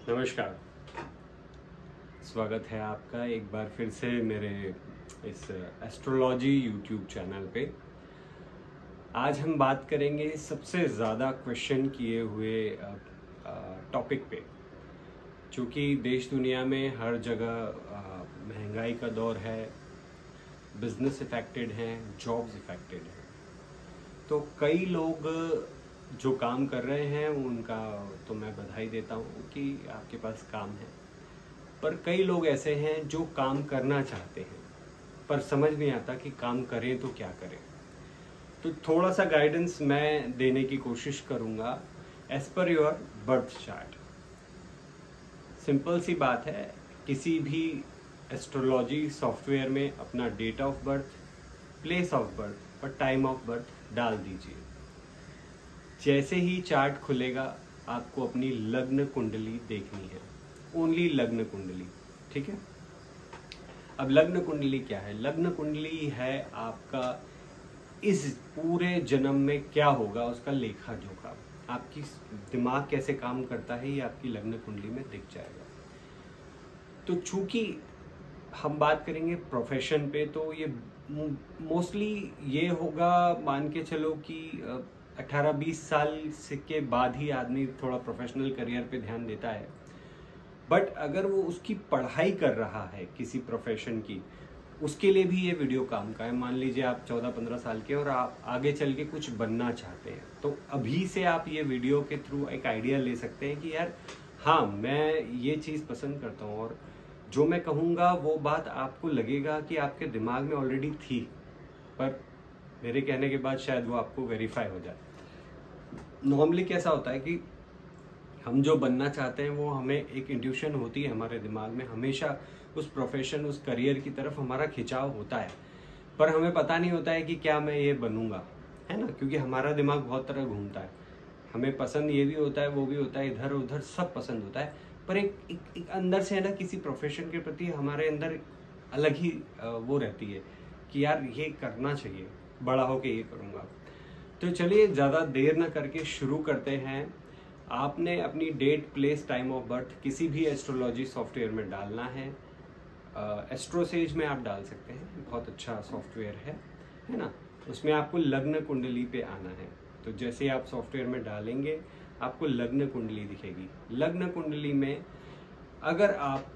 नमस्कार। स्वागत है आपका एक बार फिर से मेरे इस एस्ट्रोलॉजी यूट्यूब चैनल पे। आज हम बात करेंगे सबसे ज़्यादा क्वेश्चन किए हुए टॉपिक पे, क्योंकि देश दुनिया में हर जगह महंगाई का दौर है, बिजनेस इफेक्टेड हैं, जॉब्स इफेक्टेड हैं। तो कई लोग जो काम कर रहे हैं उनका तो मैं बधाई देता हूँ कि आपके पास काम है, पर कई लोग ऐसे हैं जो काम करना चाहते हैं पर समझ नहीं आता कि काम करें तो क्या करें। तो थोड़ा सा गाइडेंस मैं देने की कोशिश करूँगा as per your birth chart. Simple सी बात है, किसी भी एस्ट्रोलॉजी सॉफ्टवेयर में अपना date of birth, place of birth और टाइम ऑफ बर्थ डाल दीजिए। जैसे ही चार्ट खुलेगा आपको अपनी लग्न कुंडली देखनी है, ओनली लग्न कुंडली, ठीक है। अब लग्न कुंडली क्या है? लग्न कुंडली है आपका इस पूरे जन्म में क्या होगा उसका लेखा जोखा। आपकी दिमाग कैसे काम करता है ये आपकी लग्न कुंडली में दिख जाएगा। तो चूंकि हम बात करेंगे प्रोफेशन पे, तो ये मोस्टली ये होगा, मान के चलो कि 18-20 साल से के बाद ही आदमी थोड़ा प्रोफेशनल करियर पे ध्यान देता है। बट अगर वो उसकी पढ़ाई कर रहा है किसी प्रोफेशन की, उसके लिए भी ये वीडियो काम का है। मान लीजिए आप 14-15 साल के और आप आगे चल के कुछ बनना चाहते हैं, तो अभी से आप ये वीडियो के थ्रू एक आइडिया ले सकते हैं कि यार हाँ, मैं ये चीज़ पसंद करता हूँ, और जो मैं कहूँगा वो बात आपको लगेगा कि आपके दिमाग में ऑलरेडी थी, पर मेरे कहने के बाद शायद वो आपको वेरीफाई हो जाए। नॉर्मली कैसा होता है कि हम जो बनना चाहते हैं वो हमें एक इंट्यूशन होती है हमारे दिमाग में, हमेशा उस प्रोफेशन, उस करियर की तरफ हमारा खिंचाव होता है, पर हमें पता नहीं होता है कि क्या मैं ये बनूंगा, है ना। क्योंकि हमारा दिमाग बहुत तरह घूमता है, हमें पसंद ये भी होता है, वो भी होता है, इधर उधर सब पसंद होता है, पर एक अंदर से है ना, किसी प्रोफेशन के प्रति हमारे अंदर अलग ही वो रहती है कि यार ये करना चाहिए, बड़ा होके ये करूँगा। तो चलिए ज़्यादा देर ना करके शुरू करते हैं। आपने अपनी date, place, time of birth किसी भी एस्ट्रोलॉजी सॉफ्टवेयर में डालना है। एस्ट्रोसेज में आप डाल सकते हैं, बहुत अच्छा सॉफ्टवेयर है ना। उसमें आपको लग्न कुंडली पे आना है। तो जैसे ही आप सॉफ्टवेयर में डालेंगे आपको लग्न कुंडली दिखेगी। लग्न कुंडली में अगर आप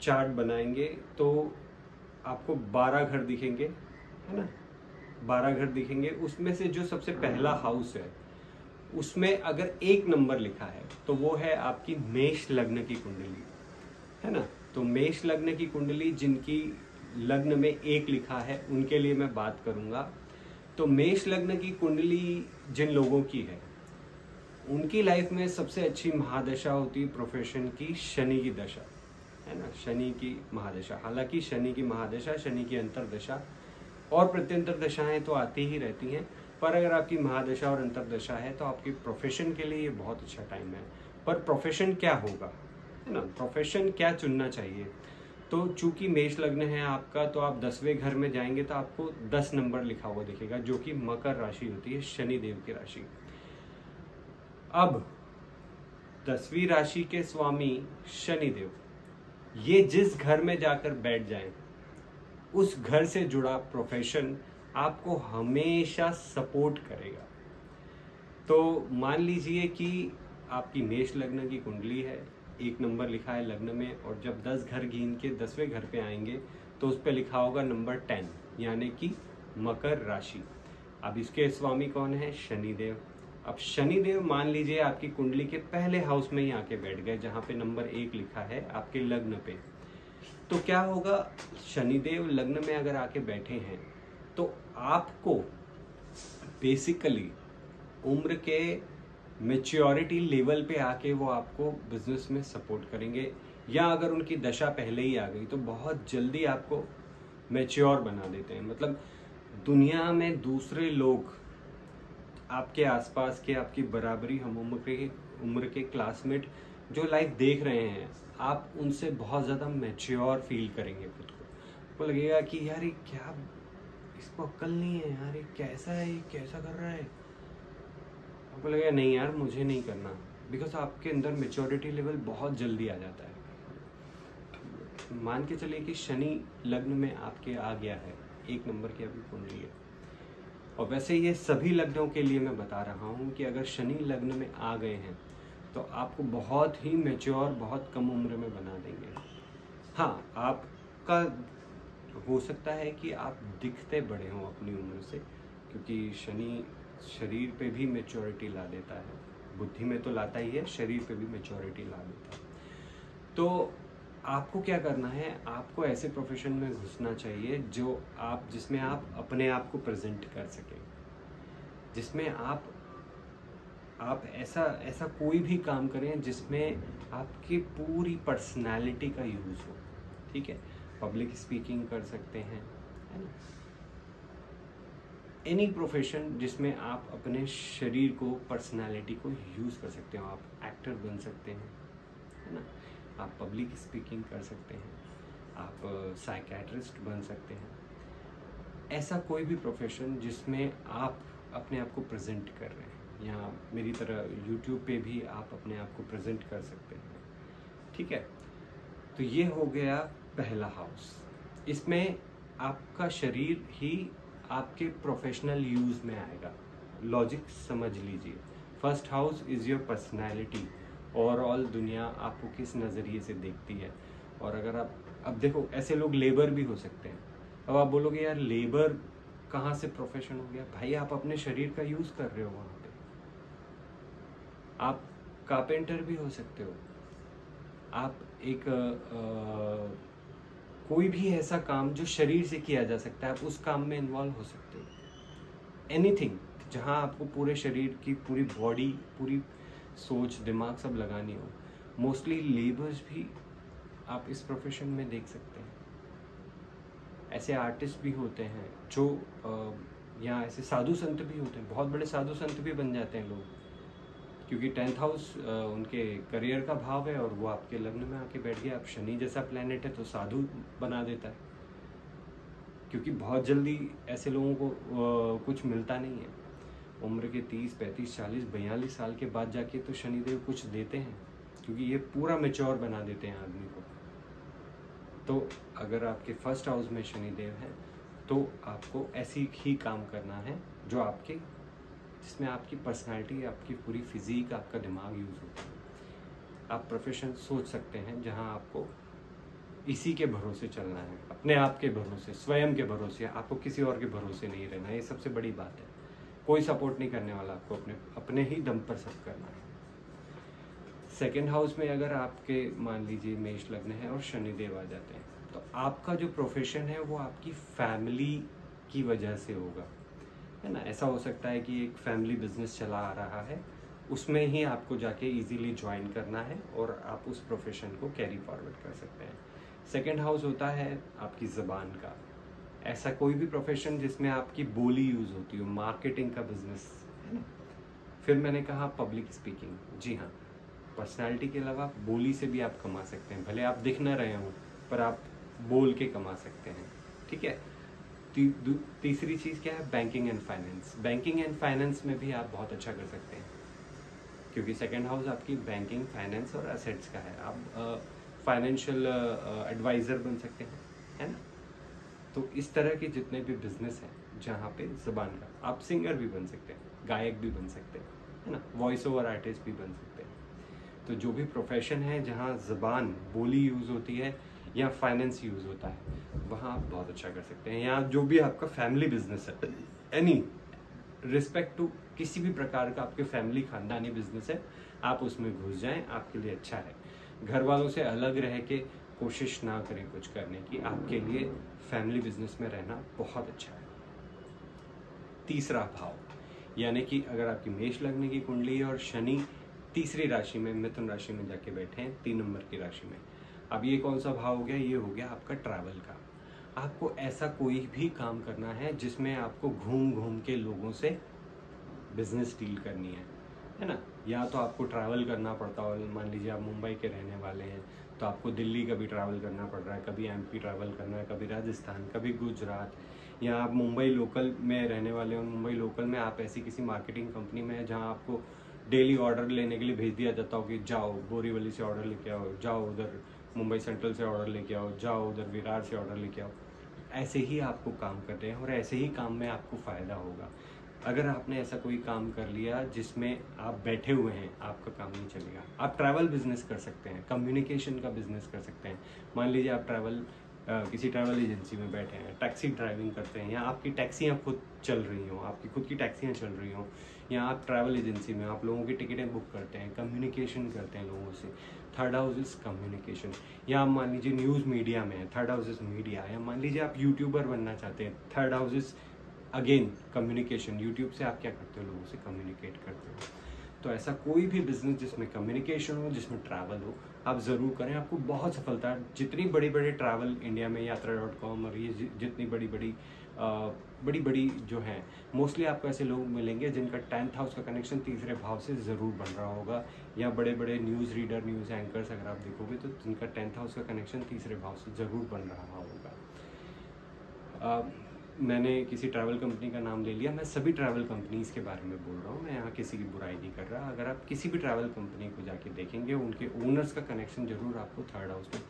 चार्ट बनाएंगे तो आपको 12 घर दिखेंगे, है ना। 12 घर दिखेंगे, उसमें से जो सबसे पहला हाउस है उसमें अगर 1 नंबर लिखा है तो वो है आपकी मेष लग्न की कुंडली, है ना। तो मेष लग्न की कुंडली जिनकी लग्न में 1 लिखा है उनके लिए मैं बात करूंगा। तो मेष लग्न की कुंडली जिन लोगों की है उनकी लाइफ में सबसे अच्छी महादशा होती है प्रोफेशन की शनि की दशा, है ना। शनि की महादशा, हालांकि शनि की महादशा, शनि की अंतरदशा और प्रत्यंतर दशाएं तो आती ही रहती हैं, पर अगर आपकी महादशा और अंतरदशा है तो आपकी प्रोफेशन के लिए ये बहुत अच्छा टाइम है। पर प्रोफेशन क्या होगा, है ना, प्रोफेशन क्या चुनना चाहिए। तो चूंकि मेष लग्न है आपका, तो आप 10वें घर में जाएंगे तो आपको 10 नंबर लिखा हुआ दिखेगा, जो कि मकर राशि होती है, शनि देव की राशि। अब 10वीं राशि के स्वामी शनि देव, ये जिस घर में जाकर बैठ जाएं उस घर से जुड़ा प्रोफेशन आपको हमेशा सपोर्ट करेगा। तो मान लीजिए कि आपकी मेष लग्न की कुंडली है, 1 नंबर लिखा है लग्न में, और जब 10 घर गिन के 10वें घर पे आएंगे तो उस पे लिखा होगा नंबर 10, यानी कि मकर राशि। अब इसके स्वामी कौन है? शनिदेव। अब शनिदेव मान लीजिए आपकी कुंडली के पहले हाउस में ही आके बैठ गए, जहाँ पे नंबर 1 लिखा है आपके लग्न पे। तो क्या होगा, शनिदेव लग्न में अगर आके बैठे हैं तो आपको बेसिकली उम्र के मैच्योरिटी लेवल पे आके वो आपको बिजनेस में सपोर्ट करेंगे, या अगर उनकी दशा पहले ही आ गई तो बहुत जल्दी आपको मैच्योर बना देते हैं। मतलब दुनिया में दूसरे लोग आपके आसपास के, आपकी बराबरी हम उम्र के क्लासमेट जो लाइफ देख रहे हैं, आप उनसे बहुत ज़्यादा मैच्योर फील करेंगे खुद को। आपको लगेगा कि यार ये क्या, इसको अक्ल नहीं है यार, ये कैसा है, ये कैसा कर रहा है। आपको लगेगा नहीं यार मुझे नहीं करना, बिकॉज आपके अंदर मेच्योरिटी लेवल बहुत जल्दी आ जाता है। मान के चलिए कि शनि लग्न में आपके आ गया है, 1 नंबर की अभी कुंडली है, और वैसे ये सभी लग्नों के लिए मैं बता रहा हूँ कि अगर शनि लग्न में आ गए हैं तो आपको बहुत ही मैच्योर बहुत कम उम्र में बना देंगे। हाँ, आपका हो सकता है कि आप दिखते बड़े हों अपनी उम्र से, क्योंकि शनि शरीर पे भी मैच्योरिटी ला देता है, बुद्धि में तो लाता ही है, शरीर पे भी मैच्योरिटी ला देता है। तो आपको क्या करना है, आपको ऐसे प्रोफेशन में घुसना चाहिए जो आप जिसमें आप अपने आप को प्रेजेंट कर सकें, जिसमें आप ऐसा कोई भी काम करें जिसमें आपकी पूरी पर्सनालिटी का यूज़ हो। ठीक है, पब्लिक स्पीकिंग कर सकते हैं, है ना, एनी प्रोफेशन जिसमें आप अपने शरीर को, पर्सनालिटी को यूज़ कर सकते हो। आप एक्टर बन सकते हैं, है ना, आप पब्लिक स्पीकिंग कर सकते हैं, आप साइकियाट्रिस्ट बन सकते हैं। ऐसा कोई भी प्रोफेशन जिसमें आप अपने आप को प्रेजेंट कर रहे हैं, या मेरी तरह यूट्यूब पे भी आप अपने आप को प्रेजेंट कर सकते हैं। ठीक है, तो ये हो गया पहला हाउस। इसमें आपका शरीर ही आपके प्रोफेशनल यूज़ में आएगा। लॉजिक समझ लीजिए, first house is your personality, overall दुनिया आपको किस नज़रिए से देखती है। और अगर आप अब देखो, ऐसे लोग लेबर भी हो सकते हैं। अब आप बोलोगे यार लेबर कहाँ से प्रोफेशन हो गया? भाई आप अपने शरीर का यूज़ कर रहे हो वहाँ पे। आप कारपेंटर भी हो सकते हो, आप एक कोई भी ऐसा काम जो शरीर से किया जा सकता है, आप उस काम में इन्वॉल्व हो सकते हो। एनीथिंग जहाँ आपको पूरे शरीर की, पूरी बॉडी, पूरी सोच, दिमाग सब लगानी हो। मोस्टली लेबर्स भी आप इस प्रोफेशन में देख सकते हैं। ऐसे आर्टिस्ट भी होते हैं जो या ऐसे साधु संत भी होते हैं, बहुत बड़े साधु संत भी बन जाते हैं लोग, क्योंकि 10th हाउस उनके करियर का भाव है और वो आपके लग्न में आके बैठ गया। अब शनि जैसा प्लैनेट है तो साधु बना देता है, क्योंकि बहुत जल्दी ऐसे लोगों को कुछ मिलता नहीं है। उम्र के 30, 35, 40, 42 साल के बाद जाके तो शनिदेव कुछ देते हैं, क्योंकि ये पूरा मैच्योर बना देते हैं आदमी को। तो अगर आपके फर्स्ट हाउस में शनिदेव है तो आपको ऐसी ही काम करना है जो आपके, जिसमें आपकी पर्सनालिटी, आपकी पूरी फिजिक, आपका दिमाग यूज़ होता है। आप प्रोफेशन सोच सकते हैं जहां आपको इसी के भरोसे चलना है, अपने आप के भरोसे, स्वयं के भरोसे, आपको किसी और के भरोसे नहीं रहना। ये सबसे बड़ी बात है, कोई सपोर्ट नहीं करने वाला, आपको अपने ही दम पर सब करना है। सेकेंड हाउस में अगर आपके मान लीजिए मेष लग्न है और शनिदेव आ जाते हैं, तो आपका जो प्रोफेशन है वो आपकी फैमिली की वजह से होगा, है ना। ऐसा हो सकता है कि एक फैमिली बिजनेस चला आ रहा है, उसमें ही आपको जाके इजीली ज्वाइन करना है और आप उस प्रोफेशन को कैरी फॉरवर्ड कर सकते हैं। सेकेंड हाउस होता है आपकी ज़बान का। ऐसा कोई भी प्रोफेशन जिसमें आपकी बोली यूज़ होती हो, मार्केटिंग का बिजनेस, है ना। फिर मैंने कहा पब्लिक स्पीकिंग, जी हाँ, पर्सनालिटी के अलावा बोली से भी आप कमा सकते हैं, भले आप दिख ना रहे हों पर आप बोल के कमा सकते हैं। ठीक है, तीसरी चीज़ क्या है, banking and finance. Banking and finance में भी आप बहुत अच्छा कर सकते हैं, क्योंकि सेकेंड हाउस आपकी बैंकिंग, फाइनेंस और एसेट्स का है। आप फाइनेंशियल एडवाइज़र बन सकते हैं, है ना। तो इस तरह के जितने भी बिजनेस हैं जहाँ पे ज़बान का, आप सिंगर भी बन सकते हैं, गायक भी बन सकते हैं, है ना, वॉइस ओवर आर्टिस्ट भी बन सकते हैं। तो जो भी प्रोफेशन है जहाँ ज़बान, बोली यूज़ होती है या फाइनेंस यूज़ होता है, वहाँ आप बहुत अच्छा कर सकते हैं। या जो भी आपका फैमिली बिजनेस है, एनी रिस्पेक्ट टू किसी भी प्रकार का आपके फैमिली खानदानी बिजनेस है, आप उसमें घुस जाएं, आपके लिए अच्छा है। घर वालों से अलग रह के कोशिश ना करें कुछ करने की, आपके लिए फैमिली बिजनेस में रहना बहुत अच्छा है। तीसरा भाव, यानी कि अगर आपकी मेष लग्न की कुंडली है और शनि तीसरी राशि में, मिथुन राशि में जाके बैठे हैं, 3 नंबर की राशि में। अब ये कौन सा भाव हो गया, ये हो गया आपका ट्रैवल का। आपको ऐसा कोई भी काम करना है जिसमें आपको घूम घूम के लोगों से बिजनेस डील करनी है ना। या तो आपको ट्रैवल करना पड़ता हो, मान लीजिए आप मुंबई के रहने वाले हैं तो आपको दिल्ली कभी ट्रैवल करना पड़ रहा है, कभी एमपी ट्रैवल करना है, कभी राजस्थान, कभी गुजरात। या आप मुंबई लोकल में रहने वाले हो, मुंबई लोकल में आप ऐसी किसी मार्केटिंग कंपनी में हैं जहाँ आपको डेली ऑर्डर लेने के लिए भेज दिया जाता हो कि जाओ बोरीवली से ऑर्डर लेके आओ, जाओ उधर मुंबई सेंट्रल से ऑर्डर लेके आओ, जाओ उधर विरार से ऑर्डर लेके आओ। ऐसे ही आपको काम करते हैं और ऐसे ही काम में आपको फ़ायदा होगा। अगर आपने ऐसा कोई काम कर लिया जिसमें आप बैठे हुए हैं, आपका काम नहीं चलेगा। आप ट्रैवल बिजनेस कर सकते हैं, कम्युनिकेशन का बिजनेस कर सकते हैं। मान लीजिए आप किसी ट्रैवल एजेंसी में बैठे हैं, टैक्सी ड्राइविंग करते हैं, या आपकी टैक्सियाँ खुद चल रही हों, आपकी खुद की टैक्सियाँ चल रही हों, या आप ट्रैवल एजेंसी में आप लोगों की टिकटें बुक करते हैं, कम्युनिकेशन करते हैं लोगों से। Third house is communication. या आप मान लीजिए न्यूज़ मीडिया में है, थर्ड हाउस इज मीडिया। या मान लीजिए आप यूट्यूबर बनना चाहते हैं, third house is again communication. YouTube से आप क्या करते हो, लोगों से कम्युनिकेट करते हो। तो ऐसा कोई भी बिजनेस जिसमें कम्युनिकेशन हो, जिसमें ट्रैवल हो, आप ज़रूर करें, आपको बहुत सफलता। जितनी बड़ी बड़ी ट्रैवल इंडिया में यात्रा.com और ये जितनी बड़ी बड़ी जो हैं, मोस्टली आपको ऐसे लोग मिलेंगे जिनका 10th हाउस का कनेक्शन तीसरे भाव से ज़रूर बन रहा होगा। या बड़े बड़े न्यूज़ रीडर, न्यूज़ एंकर्स अगर आप देखोगे तो जिनका 10th हाउस का कनेक्शन तीसरे भाव से ज़रूर बन रहा होगा। मैंने किसी ट्रैवल कंपनी का नाम ले लिया, मैं सभी ट्रैवल कंपनीज़ के बारे में बोल रहा हूँ, मैं यहाँ किसी की बुराई नहीं कर रहा। अगर आप किसी भी ट्रैवल कंपनी को जाके देखेंगे, उनके ओनर्स का कनेक्शन जरूर आपको थर्ड हाउस में।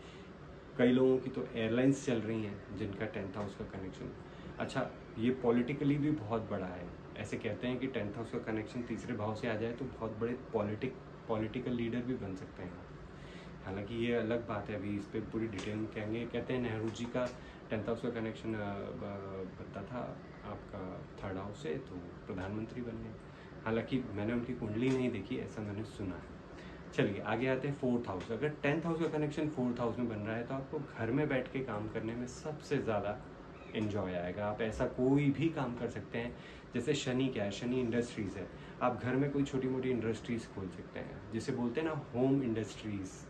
कई लोगों की तो एयरलाइंस चल रही हैं जिनका 10th हाउस का कनेक्शन। अच्छा, ये पॉलिटिकली भी बहुत बड़ा है। ऐसे कहते हैं कि 10th हाउस का कनेक्शन तीसरे भाव से आ जाए तो बहुत बड़े पॉलिटिकल लीडर भी बन सकते हैं। हालांकि ये अलग बात है, अभी इस पर पूरी डिटेल में कहेंगे। कहते हैं नेहरू जी का 10th हाउस का कनेक्शन बनता था आपका थर्ड हाउस से, तो प्रधानमंत्री बन गए। हालांकि मैंने उनकी कुंडली नहीं देखी, ऐसा मैंने सुना है। चलिए आगे आते हैं 4th हाउस। अगर 10th हाउस का कनेक्शन 4th हाउस में बन रहा है तो आपको घर में बैठ के काम करने में सबसे ज़्यादा इन्जॉय आएगा। आप ऐसा कोई भी काम कर सकते हैं। जैसे शनि क्या है, शनि इंडस्ट्रीज़ है। आप घर में कोई छोटी मोटी इंडस्ट्रीज़ खोल सकते हैं, जिसे बोलते हैं ना होम इंडस्ट्रीज़।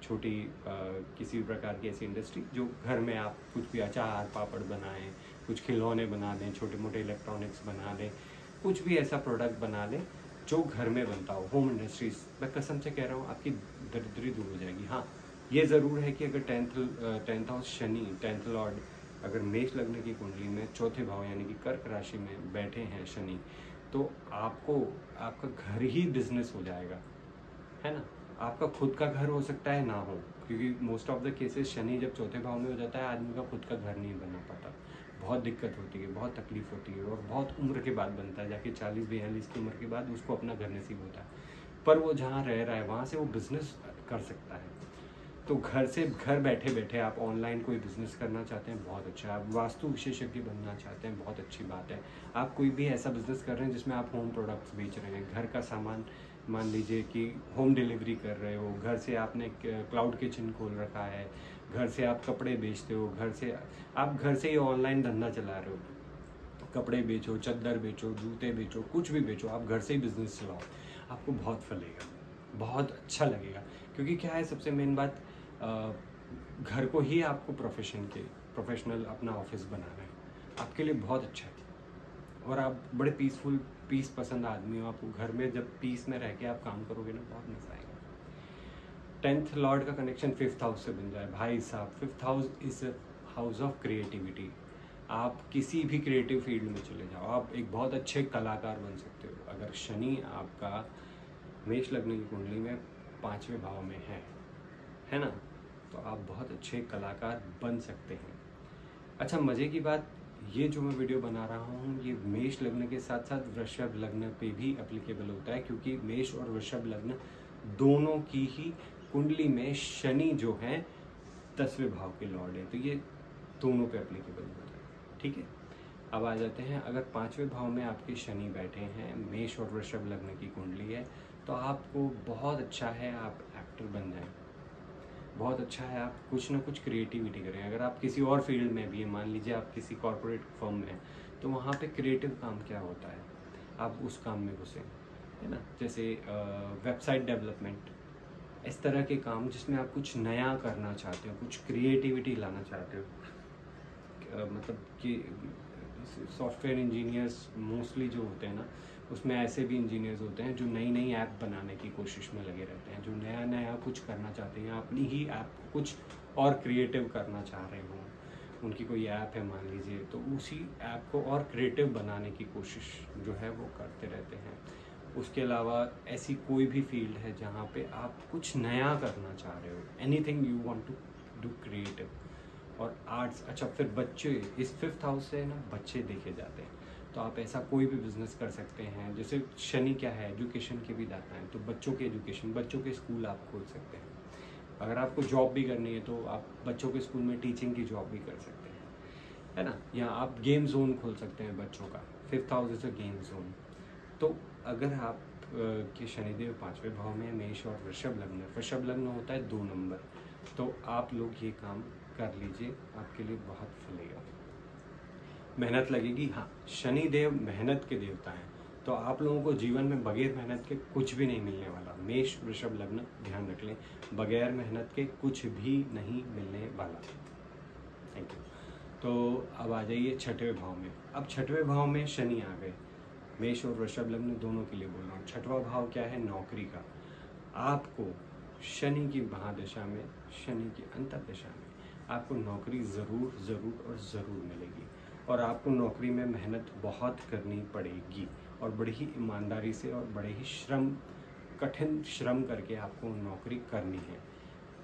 छोटी किसी भी प्रकार की ऐसी इंडस्ट्री जो घर में आप कुछ भी अचार पापड़ बनाएं, कुछ खिलौने बना दें, छोटे मोटे इलेक्ट्रॉनिक्स बना दें, कुछ भी ऐसा प्रोडक्ट बना लें जो घर में बनता हो। होम इंडस्ट्रीज़, मैं कसम से कह रहा हूँ, आपकी दरिद्री दूर हो जाएगी। हाँ, ये ज़रूर है कि अगर 10th house Shani, 10th Lord अगर मेष लग्न की कुंडली में चौथे भाव यानी कि कर्क राशि में बैठे हैं शनि, तो आपका घर ही बिजनेस हो जाएगा, है ना। आपका खुद का घर हो सकता है ना हो, क्योंकि most of the cases Shani जब चौथे भाव में हो जाता है, आदमी का खुद का घर नहीं बना पाता। बहुत दिक्कत होती है, बहुत तकलीफ होती है, और बहुत उम्र के बाद बनता है, जाके 40-42 की उम्र के बाद उसको अपना घर नसीब होता है। पर वो जहाँ रह रहा है वहाँ से वो बिज़नेस कर सकता है। तो घर बैठे बैठे आप ऑनलाइन कोई बिज़नेस करना चाहते हैं, बहुत अच्छा है। आप वास्तु विशेषज्ञ बनना चाहते हैं, बहुत अच्छी बात है। आप कोई भी ऐसा बिज़नेस कर रहे हैं जिसमें आप होम प्रोडक्ट्स बेच रहे हैं, घर का सामान, मान लीजिए कि होम डिलीवरी कर रहे हो, घर से आपने क्लाउड किचन खोल रखा है, घर से आप कपड़े बेचते हो, आप घर से ही ऑनलाइन धंधा चला रहे हो, कपड़े बेचो, चद्दर बेचो, जूते बेचो, कुछ भी बेचो, आप घर से ही बिज़नेस चलाओ, आपको बहुत फलेगा, बहुत अच्छा लगेगा। क्योंकि क्या है, सबसे मेन बात, घर को ही आपको प्रोफेशनल अपना ऑफिस बनाना है, आपके लिए बहुत अच्छा है। और आप बड़े पीस पसंद आदमी हो, आपको घर में जब पीस में रह के आप काम करोगे ना, बहुत मजा आएगा। 10th लॉर्ड का कनेक्शन 5th हाउस से बन जाए, भाई साहब, 5th house is house of creativity. आप किसी भी क्रिएटिव फील्ड में चले जाओ, आप एक बहुत अच्छे कलाकार बन सकते हो। अगर शनि आपका मेष लग्न की कुंडली में 5वें भाव में है ना, तो आप बहुत अच्छे कलाकार बन सकते हैं। अच्छा, मज़े की बात, ये जो मैं वीडियो बना रहा हूँ, ये मेष लग्न के साथ साथ वृषभ लग्न पे भी एप्लीकेबल होता है, क्योंकि मेष और वृषभ लग्न दोनों की ही कुंडली में शनि जो है 10वें भाव के लॉर्ड है, तो ये दोनों पे एप्लीकेबल होता है। ठीक है, अब आ जाते हैं, अगर 5वें भाव में आपके शनि बैठे हैं, मेष और वृषभ लग्न की कुंडली है, तो आपको बहुत अच्छा है, आप एक्टर बन जाएं। बहुत अच्छा है, आप कुछ ना कुछ क्रिएटिविटी करें। अगर आप किसी और फील्ड में भी हैं, मान लीजिए आप किसी कॉर्पोरेट फर्म में हैं, तो वहाँ पे क्रिएटिव काम क्या होता है, आप उस काम में घुसें, है ना। जैसे वेबसाइट डेवलपमेंट, इस तरह के काम जिसमें आप कुछ नया करना चाहते हो, कुछ क्रिएटिविटी लाना चाहते हो। मतलब कि सॉफ्टवेयर इंजीनियर्स मोस्टली जो होते हैं ना, उसमें ऐसे भी इंजीनियर्स होते हैं जो नई ऐप बनाने की कोशिश में लगे रहते हैं, जो नया कुछ करना चाहते हैं, अपनी ही ऐप को कुछ और क्रिएटिव करना चाह रहे हों। उनकी कोई ऐप है मान लीजिए, तो उसी ऐप को और क्रिएटिव बनाने की कोशिश जो है वो करते रहते हैं। उसके अलावा ऐसी कोई भी फील्ड है जहाँ पे आप कुछ नया करना चाह रहे हो, anything you want to do creative, और आर्ट्स। अच्छा, फिर बच्चे, इस 5th हाउस से ना बच्चे देखे जाते हैं, तो आप ऐसा कोई भी बिजनेस कर सकते हैं। जैसे शनि क्या है, एजुकेशन के भी दाता है, तो बच्चों के एजुकेशन, बच्चों के स्कूल आप खोल सकते हैं। अगर आपको जॉब भी करनी है तो आप बच्चों के स्कूल में टीचिंग की जॉब भी कर सकते हैं, है ना। या आप गेम जोन खोल सकते हैं बच्चों का, 5th house is a game zone. तो अगर आप के शनिदेव 5वें भाव में, मेष और वृषभ लग्न, वृषभ लग्न होता है 2 नंबर, तो आप लोग ये काम कर लीजिए, आपके लिए बहुत फलेगा। मेहनत लगेगी, हाँ, शनिदेव मेहनत के देवता हैं, तो आप लोगों को जीवन में बगैर मेहनत के कुछ भी नहीं मिलने वाला। मेष वृषभ लग्न ध्यान रख लें, बगैर मेहनत के कुछ भी नहीं मिलने वाला। Thank you. तो अब आ जाइए 6वें भाव में। अब 6वें भाव में शनि आ गए, मेष और वृषभ लग्न दोनों के लिए बोल रहा हूँ। 6वां भाव क्या है, नौकरी का। आपको शनि की महादशा में, शनि की अंतर्दशा में आपको नौकरी ज़रूर ज़रूर और ज़रूर मिलेगी, और आपको नौकरी में मेहनत बहुत करनी पड़ेगी, और बड़ी ही ईमानदारी से और बड़े ही कठिन श्रम करके आपको नौकरी करनी है।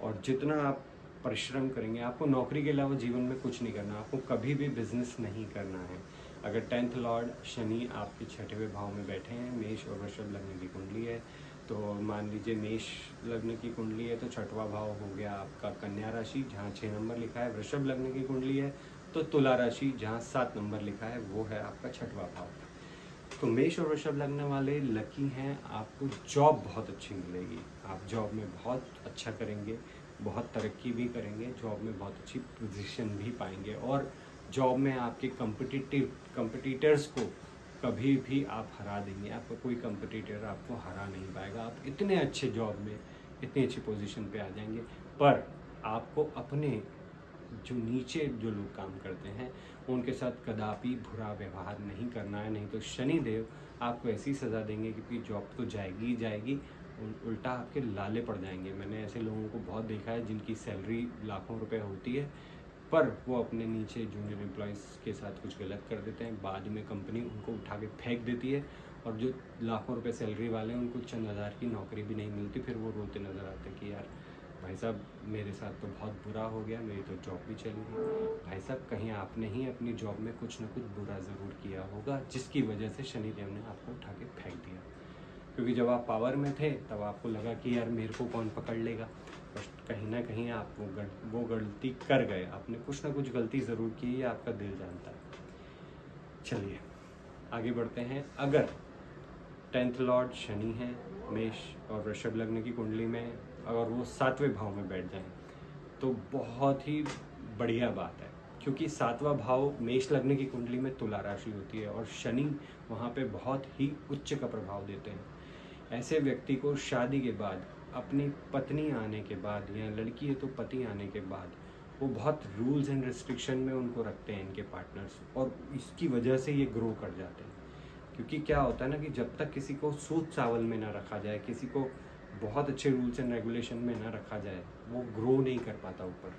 और जितना आप परिश्रम करेंगे, आपको नौकरी के अलावा जीवन में कुछ नहीं करना, आपको कभी भी बिजनेस नहीं करना है। अगर 10th लॉर्ड शनि आपके 6वें भाव में बैठे हैं, मेष और वृषभ लग्न की कुंडली है, तो मान लीजिए मेष लग्न की कुंडली है तो 6वां भाव हो गया आपका कन्या राशि, जहाँ 6 नंबर लिखा है। वृषभ लग्न की कुंडली है तो तुला राशि, जहाँ 7 नंबर लिखा है, वो है आपका 6वां भाव। तो मेष और वृषभ लग्न वाले लकी हैं, आपको जॉब बहुत अच्छी मिलेगी, आप जॉब में बहुत अच्छा करेंगे, बहुत तरक्की भी करेंगे, जॉब में बहुत अच्छी पोजीशन भी पाएंगे, और जॉब में आपके कंपटीटर्स को कभी भी आप हरा देंगे। आपका कोई कंपटीटर आपको हरा नहीं पाएगा, आप इतने अच्छे जॉब में, इतनी अच्छी पोजीशन पे आ जाएंगे। पर आपको अपने जो नीचे जो लोग काम करते हैं उनके साथ कदापि बुरा व्यवहार नहीं करना है, नहीं तो शनिदेव आपको ऐसी सज़ा देंगे क्योंकि जॉब तो जाएगी ही जाएगी, उल्टा आपके लाले पड़ जाएंगे। मैंने ऐसे लोगों को बहुत देखा है जिनकी सैलरी लाखों रुपए होती है, पर वो अपने नीचे जूनियर एम्प्लॉयज़ के साथ कुछ गलत कर देते हैं, बाद में कंपनी उनको उठा के फेंक देती है, और जो लाखों रुपए सैलरी वाले हैं उनको चंद हज़ार की नौकरी भी नहीं मिलती, फिर वो रोते नज़र आते कि यार भाई साहब मेरे साथ तो बहुत बुरा हो गया, मेरी तो जॉब भी चली गई। भाई साहब कहीं आपने ही अपनी जॉब में कुछ ना कुछ बुरा ज़रूर किया होगा, जिसकी वजह से शनिदेव ने आपको उठा के फेंक दिया। क्योंकि जब आप पावर में थे तब आपको लगा कि यार मेरे को कौन पकड़ लेगा, बस कहीं ना कहीं आप वो गलती कर गए, आपने कुछ ना कुछ गलती ज़रूर की, ये आपका दिल जानता है। चलिए आगे बढ़ते हैं। अगर 10th लॉर्ड शनि है मेष और वृषभ लग्न की कुंडली में, अगर वो 7वें भाव में बैठ जाएं तो बहुत ही बढ़िया बात है, क्योंकि 7वां भाव मेष लग्न की कुंडली में तुला राशि होती है, और शनि वहाँ पे बहुत ही उच्च का प्रभाव देते हैं। ऐसे व्यक्ति को शादी के बाद, अपनी पत्नी आने के बाद, या लड़की है तो पति आने के बाद, वो बहुत रूल्स एंड रिस्ट्रिक्शन में उनको रखते हैं इनके पार्टनर्स, और इसकी वजह से ये ग्रो कर जाते हैं। क्योंकि क्या होता है ना कि जब तक किसी को सूद चावल में ना रखा जाए, किसी को बहुत अच्छे रूल्स एंड रेगुलेशन में ना रखा जाए, वो ग्रो नहीं कर पाता ऊपर।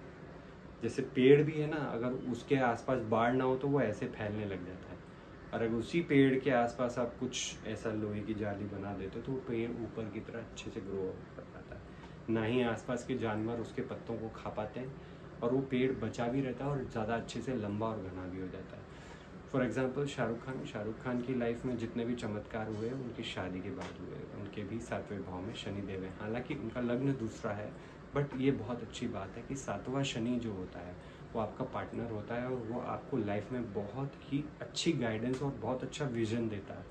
जैसे पेड़ भी है ना, अगर उसके आसपास बाढ़ ना हो तो वो ऐसे फैलने लग जाता है, और अगर उसी पेड़ के आसपास आप कुछ ऐसा लोहे की जाली बना देते तो वो पेड़ ऊपर की तरह अच्छे से ग्रो कर पाता है। ना ही आसपास के जानवर उसके पत्तों को खा पाते हैं, और वो पेड़ बचा भी रहता है और ज़्यादा अच्छे से लंबा और घना भी हो जाता है। फॉर एग्जांपल शाहरुख खान की लाइफ में जितने भी चमत्कार हुए उनकी शादी के बाद हुए, उनके भी 7वें भाव में शनिदेव है। हालांकि उनका लग्न दूसरा है, बट ये बहुत अच्छी बात है कि 7वां शनि जो होता है वो आपका पार्टनर होता है, और वो आपको लाइफ में बहुत ही अच्छी गाइडेंस और बहुत अच्छा विजन देता है।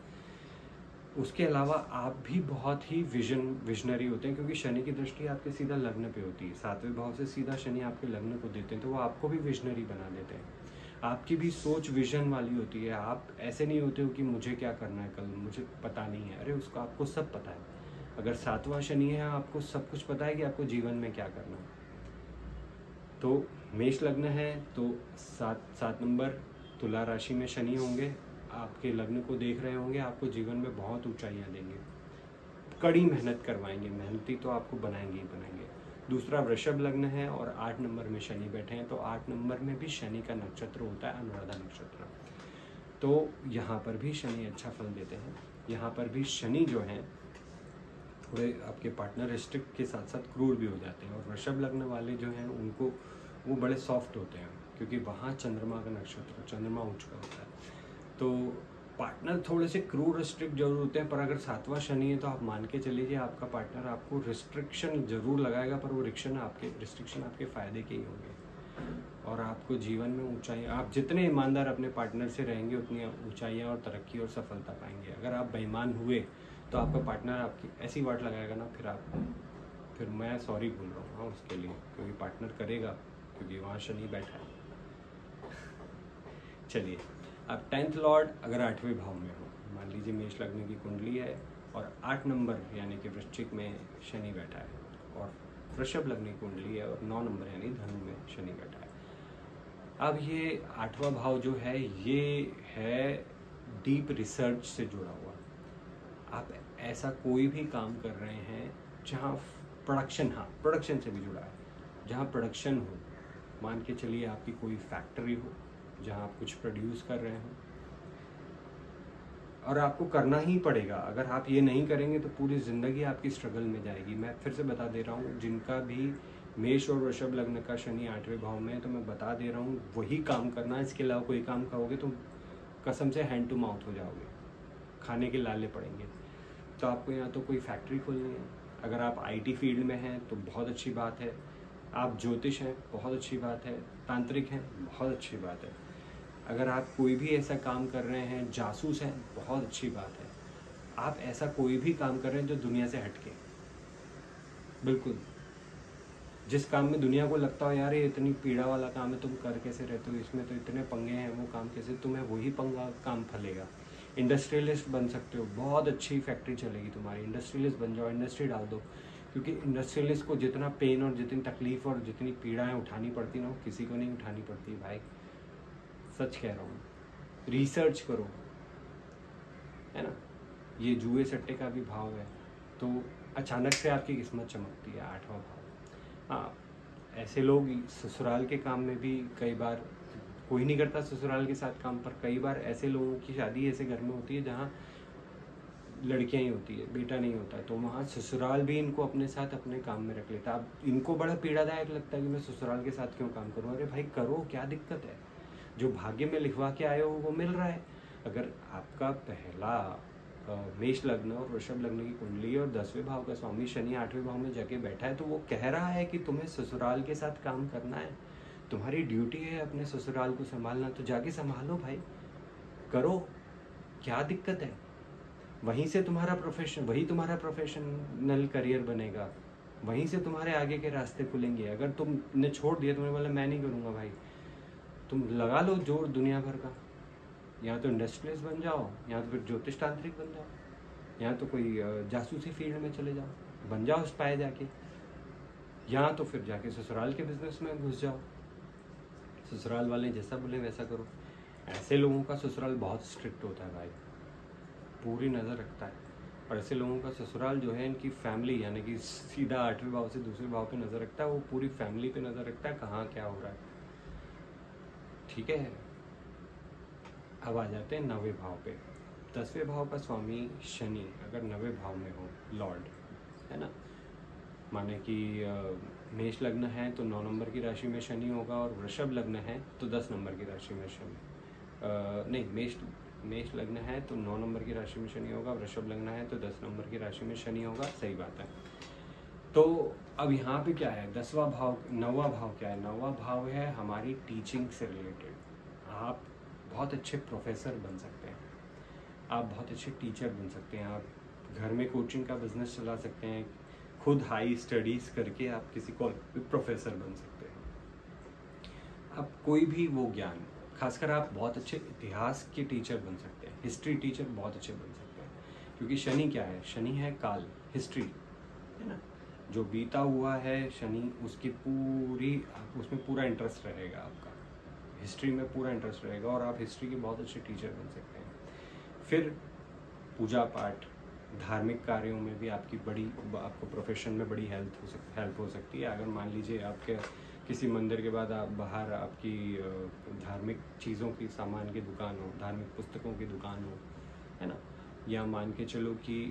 उसके अलावा आप भी बहुत ही विजनरी होते हैं, क्योंकि शनि की दृष्टि आपके सीधा लग्न पे होती है। 7वें भाव से सीधा शनि आपके लग्न को देते हैं, तो वो आपको भी विजनरी बना देते हैं। आपकी भी सोच विजन वाली होती है। आप ऐसे नहीं होते हो कि मुझे क्या करना है कल, मुझे पता नहीं है। अरे उसको आपको सब पता है। अगर 7वां शनि है, आपको सब कुछ पता है कि आपको जीवन में क्या करना है। तो मेष लग्न है तो 7 नंबर तुला राशि में शनि होंगे, आपके लग्न को देख रहे होंगे, आपको जीवन में बहुत ऊंचाइयां देंगे, कड़ी मेहनत करवाएंगे, मेहनती तो आपको बनाएंगे ही बनाएंगे। दूसरा वृषभ लग्न है और 8 नंबर में शनि बैठे हैं, तो 8 नंबर में भी शनि का नक्षत्र होता है अनुराधा नक्षत्र, तो यहाँ पर भी शनि अच्छा फल देते हैं। यहाँ पर भी शनि जो है थोड़े आपके पार्टनर रिस्ट्रिक्ट के साथ साथ क्रूर भी हो जाते हैं। और वृषभ लग्न वाले जो हैं उनको वो बड़े सॉफ्ट होते हैं, क्योंकि वहाँ चंद्रमा का नक्षत्र, चंद्रमा उच्च का होता है। तो पार्टनर थोड़े से क्रूर रिस्ट्रिक्ट जरूर होते हैं, पर अगर 7वां शनि है तो आप मान के चलिए आपका पार्टनर आपको रिस्ट्रिक्शन जरूर लगाएगा, पर वो रिस्ट्रिक्शन आपके फ़ायदे के ही होंगे। और आपको जीवन में ऊंचाई, आप जितने ईमानदार अपने पार्टनर से रहेंगे उतनी ऊंचाइयाँ और तरक्की और सफलता पाएंगे। अगर आप बेईमान हुए तो आपका पार्टनर आपकी ऐसी वाट लगाएगा ना, फिर मैं सॉरी बोल रहा हूँ उसके लिए, क्योंकि पार्टनर करेगा, क्योंकि वहाँ शनि बैठा है। चलिए, अब 10th लॉर्ड अगर 8वें भाव में हो, मान लीजिए मेष लग्न की कुंडली है और 8 नंबर यानी कि वृश्चिक में शनि बैठा है, और वृषभ लग्न की कुंडली है और 9 नंबर यानी धनु में शनि बैठा है। अब ये 8वां भाव जो है ये है डीप रिसर्च से जुड़ा हुआ। आप ऐसा कोई भी काम कर रहे हैं जहाँ प्रोडक्शन से भी जुड़ा है, जहाँ प्रोडक्शन हो, मान के चलिए आपकी कोई फैक्ट्री हो जहाँ आप कुछ प्रोड्यूस कर रहे हो, और आपको करना ही पड़ेगा। अगर आप ये नहीं करेंगे तो पूरी ज़िंदगी आपकी स्ट्रगल में जाएगी। मैं फिर से बता दे रहा हूँ, जिनका भी मेष और वृषभ लग्न का शनि 8वें भाव में है, तो मैं बता दे रहा हूँ वही काम करना। इसके अलावा कोई काम करोगे तो कसम से हैंड टू माउथ हो जाओगे, खाने के लाले पड़ेंगे। तो आपको यहाँ तो कोई फैक्ट्री खोलनी है। अगर आप IT फील्ड में हैं तो बहुत अच्छी बात है, आप ज्योतिष हैं बहुत अच्छी बात है, तांत्रिक हैं बहुत अच्छी बात है। अगर आप कोई भी ऐसा काम कर रहे हैं, जासूस हैं, बहुत अच्छी बात है। आप ऐसा कोई भी काम कर रहे हैं जो दुनिया से हटके, बिल्कुल जिस काम में दुनिया को लगता हो यार ये इतनी पीड़ा वाला काम है, तुम कर कैसे रहते हो, इसमें तो इतने पंगे हैं, वो काम कैसे, तुम्हें वही पंगा काम फलेगा। इंडस्ट्रियलिस्ट बन सकते हो, बहुत अच्छी फैक्ट्री चलेगी तुम्हारी, इंडस्ट्रियलिस्ट बन जाओ, इंडस्ट्री डाल दो। क्योंकि इंडस्ट्रियलिस्ट को जितना पेन और जितनी तकलीफ और जितनी पीड़ाएं उठानी पड़ती ना, वो किसी को नहीं उठानी पड़ती भाई, सच कह रहा हूँ। रिसर्च करो, है ना। ये जुए सट्टे का भी भाव है, तो अचानक से आपकी किस्मत चमकती है 8वां भाव। हाँ, ऐसे लोग ससुराल के काम में भी कई बार, कोई नहीं करता ससुराल के साथ काम, पर कई बार ऐसे लोगों की शादी ऐसे घर में होती है जहाँ लड़कियां ही होती है, बेटा नहीं होता है, तो वहाँ ससुराल भी इनको अपने साथ अपने काम में रख लेता है। अब इनको बड़ा पीड़ादायक लगता है कि मैं ससुराल के साथ क्यों काम करूँ। अरे भाई करो, क्या दिक्कत है, जो भाग्य में लिखवा के आए हो वो मिल रहा है। अगर आपका पहला मेष लग्न और वृषभ लग्न की कुंडली और 10वें भाव का स्वामी शनि 8वें भाव में जाके बैठा है, तो वो कह रहा है कि तुम्हें ससुराल के साथ काम करना है, तुम्हारी ड्यूटी है अपने ससुराल को संभालना, तो जाके संभालो भाई, करो, क्या दिक्कत है। वहीं से तुम्हारा प्रोफेशन, वही तुम्हारा प्रोफेशनल करियर बनेगा, वहीं से तुम्हारे आगे के रास्ते खुलेंगे। अगर तुमने छोड़ दिया, तुमने बोला मैं नहीं करूँगा भाई, तुम लगा लो जोर दुनिया भर का, या तो इंडस्ट्रियलिस्ट बन जाओ, या तो फिर ज्योतिष तांत्रिक बन जाओ, या तो कोई जासूसी फील्ड में चले जाओ, बन जाओ स्पाई जाके, या तो फिर जाके ससुराल के बिजनेस में घुस जाओ, ससुराल वाले जैसा बोले वैसा करो। ऐसे लोगों का ससुराल बहुत स्ट्रिक्ट होता है भाई, पूरी नज़र रखता है। और ऐसे लोगों का ससुराल जो है, इनकी फैमिली यानी कि सीधा 8वें भाव से दूसरे भाव पे नज़र रखता है, वो पूरी फैमिली पे नज़र रखता है, कहाँ क्या हो रहा है। ठीक है, अब आ जाते हैं 9वें भाव पे। 10वें भाव का स्वामी शनि अगर 9वें भाव में हो, लॉर्ड, है ना, माने कि मेष लग्न है तो 9 नंबर की राशि में शनि होगा, और वृषभ लग्न है तो 10 नंबर की राशि में शनि, नहीं, मेष लग्न है तो 9 नंबर की राशि में शनि होगा, वृषभ लग्न है तो 10 नंबर की राशि में शनि होगा, सही बात है। तो अब यहाँ पे क्या है, 9वां भाव क्या है, 9वां भाव है हमारी टीचिंग से रिलेटेड। आप बहुत अच्छे प्रोफेसर बन सकते हैं, आप बहुत अच्छे टीचर बन सकते हैं, आप घर में कोचिंग का बिजनेस चला सकते हैं, खुद हाई स्टडीज़ करके आप किसी कॉलेज में प्रोफेसर बन सकते हैं। आप कोई भी वो ज्ञान, खासकर आप बहुत अच्छे इतिहास के टीचर बन सकते हैं, हिस्ट्री टीचर बहुत अच्छे बन सकते हैं। क्योंकि शनि क्या है, शनि है काल, हिस्ट्री, है ना, जो बीता हुआ है शनि, उसकी उसमें पूरा इंटरेस्ट रहेगा, आपका हिस्ट्री में पूरा इंटरेस्ट रहेगा, और आप हिस्ट्री के बहुत अच्छे टीचर बन सकते हैं। फिर पूजा पाठ, धार्मिक कार्यों में भी आपको प्रोफेशन में बड़ी हेल्प हो सकती है। अगर मान लीजिए आपके किसी मंदिर के बाद आप बाहर आपकी धार्मिक चीज़ों की सामान की दुकान हो, धार्मिक पुस्तकों की दुकान हो, है ना, या मान के चलो कि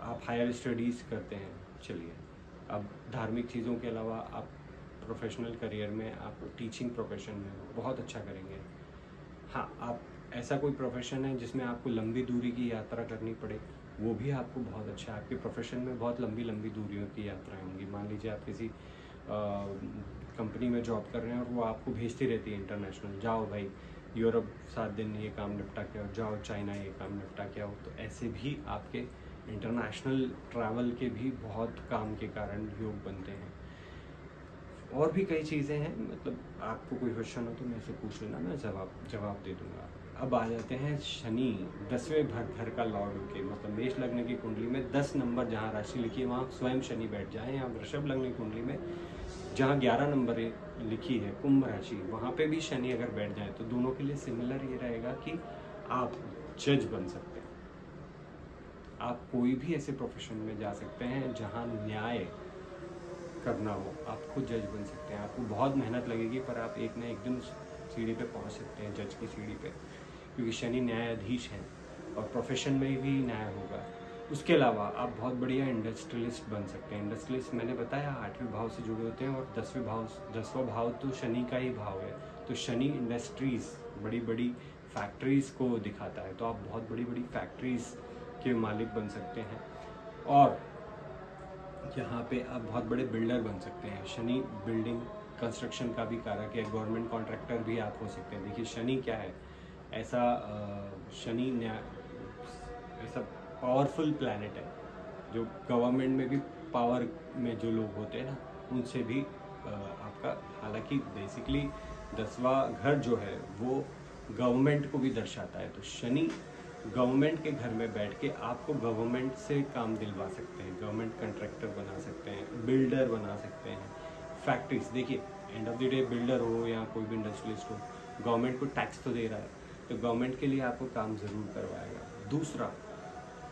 आप हायर स्टडीज़ करते हैं, चलिए अब धार्मिक चीज़ों के अलावा आप प्रोफेशनल करियर में, आप टीचिंग प्रोफेशन में बहुत अच्छा करेंगे। हाँ, आप ऐसा कोई प्रोफेशन है जिसमें आपको लंबी दूरी की यात्रा करनी पड़े, वो भी आपको बहुत अच्छा है। आपके प्रोफेशन में बहुत लंबी लंबी दूरियों की यात्राएं होंगी। मान लीजिए आप किसी कंपनी में जॉब कर रहे हैं और वो आपको भेजती रहती है इंटरनेशनल, जाओ भाई यूरोप 7 दिन ये काम निपटा के आओ, जाओ चाइना ये काम निपटा के आओ। तो ऐसे भी आपके इंटरनेशनल ट्रैवल के भी बहुत काम के कारण योग बनते हैं। और भी कई चीज़ें हैं, मतलब आपको कोई क्वेश्चन हो तो मेरे से पूछ लेना, मैं जवाब दे दूंगा। अब आ जाते हैं शनि 10वें घर का लॉर्ड के, मतलब मेष लग्न की कुंडली में 10 नंबर जहाँ राशि लिखी है वहाँ स्वयं शनि बैठ जाए, या वृषभ लग्न की कुंडली में जहाँ 11 नंबर लिखी है कुंभ राशि, वहाँ पे भी शनि अगर बैठ जाए तो दोनों के लिए सिमिलर ये रहेगा कि आप जज बन सकते हैं। आप कोई भी ऐसे प्रोफेशन में जा सकते हैं जहाँ न्याय करना हो, आप खुद जज बन सकते हैं। आपको बहुत मेहनत लगेगी पर आप एक ना एक दिन उस सीढ़ी पे पहुंच सकते हैं, जज की सीढ़ी पे, क्योंकि शनि न्यायाधीश हैं और प्रोफेशन में भी न्याय होगा। उसके अलावा आप बहुत बढ़िया इंडस्ट्रियलिस्ट बन सकते हैं। इंडस्ट्रियलिस्ट मैंने बताया 8वें भाव से जुड़े होते हैं और 10वां भाव तो शनि का ही भाव है। तो शनि इंडस्ट्रीज, बड़ी बड़ी फैक्ट्रीज को दिखाता है, तो आप बहुत बड़ी बड़ी फैक्ट्रीज के मालिक बन सकते हैं। और यहाँ पे आप बहुत बड़े बिल्डर बन सकते हैं। शनि बिल्डिंग कंस्ट्रक्शन का भी कारक है, गवर्नमेंट कॉन्ट्रैक्टर भी आप हो सकते हैं। देखिए शनि क्या है, ऐसा शनि ऐसा पावरफुल प्लैनेट है जो गवर्नमेंट में भी पावर में जो लोग होते हैं ना, उनसे भी आपका, हालांकि बेसिकली 10वां घर जो है वो गवर्नमेंट को भी दर्शाता है। तो शनि गवर्नमेंट के घर में बैठ के आपको गवर्नमेंट से काम दिलवा सकते हैं, गवर्नमेंट कॉन्ट्रैक्टर बना सकते हैं, बिल्डर बना सकते हैं, फैक्ट्रीज। देखिए end of the day builder हो या कोई भी इंडस्ट्रियलिस्ट हो, गवर्नमेंट को टैक्स तो दे रहा है, तो गवर्नमेंट के लिए आपको काम ज़रूर करवाएगा। दूसरा,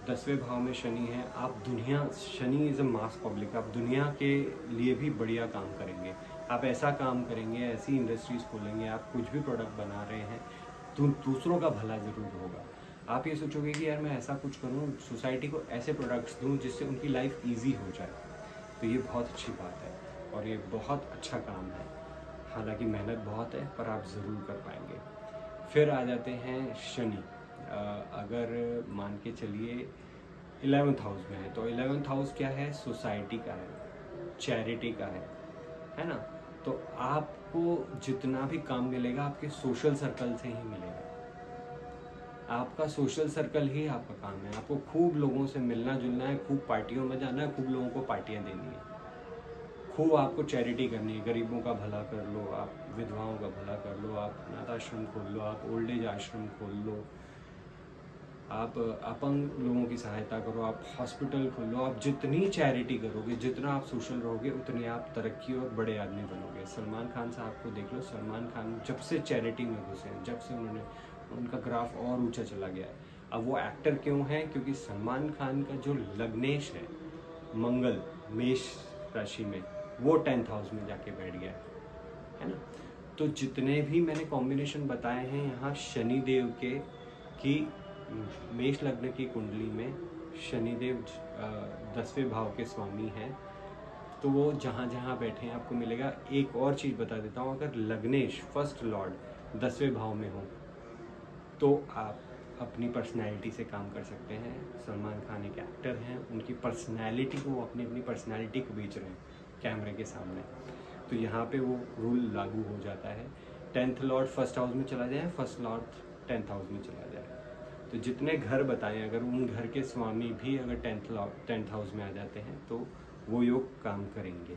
10वें भाव में शनि है, आप दुनिया, Shani is a mass public, आप दुनिया के लिए भी बढ़िया काम करेंगे। आप ऐसा काम करेंगे, ऐसी इंडस्ट्रीज खोलेंगे, आप कुछ भी प्रोडक्ट बना रहे हैं तो दूसरों का भला ज़रूर होगा। आप ये सोचोगे कि यार मैं ऐसा कुछ करूं, सोसाइटी को ऐसे प्रोडक्ट्स दूं जिससे उनकी लाइफ इजी हो जाए, तो ये बहुत अच्छी बात है और ये बहुत अच्छा काम है। हालांकि मेहनत बहुत है पर आप ज़रूर कर पाएंगे। फिर आ जाते हैं शनि, अगर मान के चलिए 11th हाउस में है, तो 11th हाउस क्या है, सोसाइटी का है, चैरिटी का है ना। तो आपको जितना भी काम मिलेगा आपके सोशल सर्कल से ही मिलेगा। आपका सोशल सर्कल ही आपका काम है। आपको खूब लोगों से मिलना जुलना है, खूब पार्टियों में जाना है, खूब लोगों को पार्टियां देनी है, खूब आपको चैरिटी करनी है। गरीबों का भला कर लो, आप विधवाओं का भला कर लो, आप अनाथ आश्रम खोल लो, आप ओल्ड एज आश्रम खोल लो, आप अपंग लोगों की सहायता करो, आप हॉस्पिटल खोल लो। आप जितनी चैरिटी करोगे, जितना आप सोशल रहोगे, उतनी आप तरक्की और बड़े आदमी बनोगे। सलमान खान साहब को देख लो, सलमान खान जब से चैरिटी में घुसे हैं, जब से उनका ग्राफ और ऊंचा चला गया है। अब वो एक्टर क्यों है, क्योंकि सलमान खान का जो लग्नेश है मंगल मेष राशि में, वो 10th हाउस में जाके बैठ गया है ना। तो जितने भी मैंने कॉम्बिनेशन बताए हैं यहाँ शनिदेव के, कि मेष लग्न की कुंडली में शनिदेव 10वें भाव के स्वामी हैं, तो वो जहाँ जहाँ बैठे हैं आपको मिलेगा। एक और चीज़ बता देता हूँ, अगर लग्नेश फर्स्ट लॉर्ड 10वें भाव में हो तो आप अपनी पर्सनैलिटी से काम कर सकते हैं। सलमान खान एक एक्टर हैं, उनकी पर्सनैलिटी को, अपनी पर्सनैलिटी को बेच रहे हैं कैमरे के सामने, तो यहाँ पे वो रूल लागू हो जाता है। 10th लॉर्ड फर्स्ट हाउस में चला जाए, फर्स्ट लॉर्ड 10th हाउस में चला जाए, तो जितने घर बताएं अगर उन घर के स्वामी भी अगर 10th हाउस में आ जाते हैं तो वो योग काम करेंगे।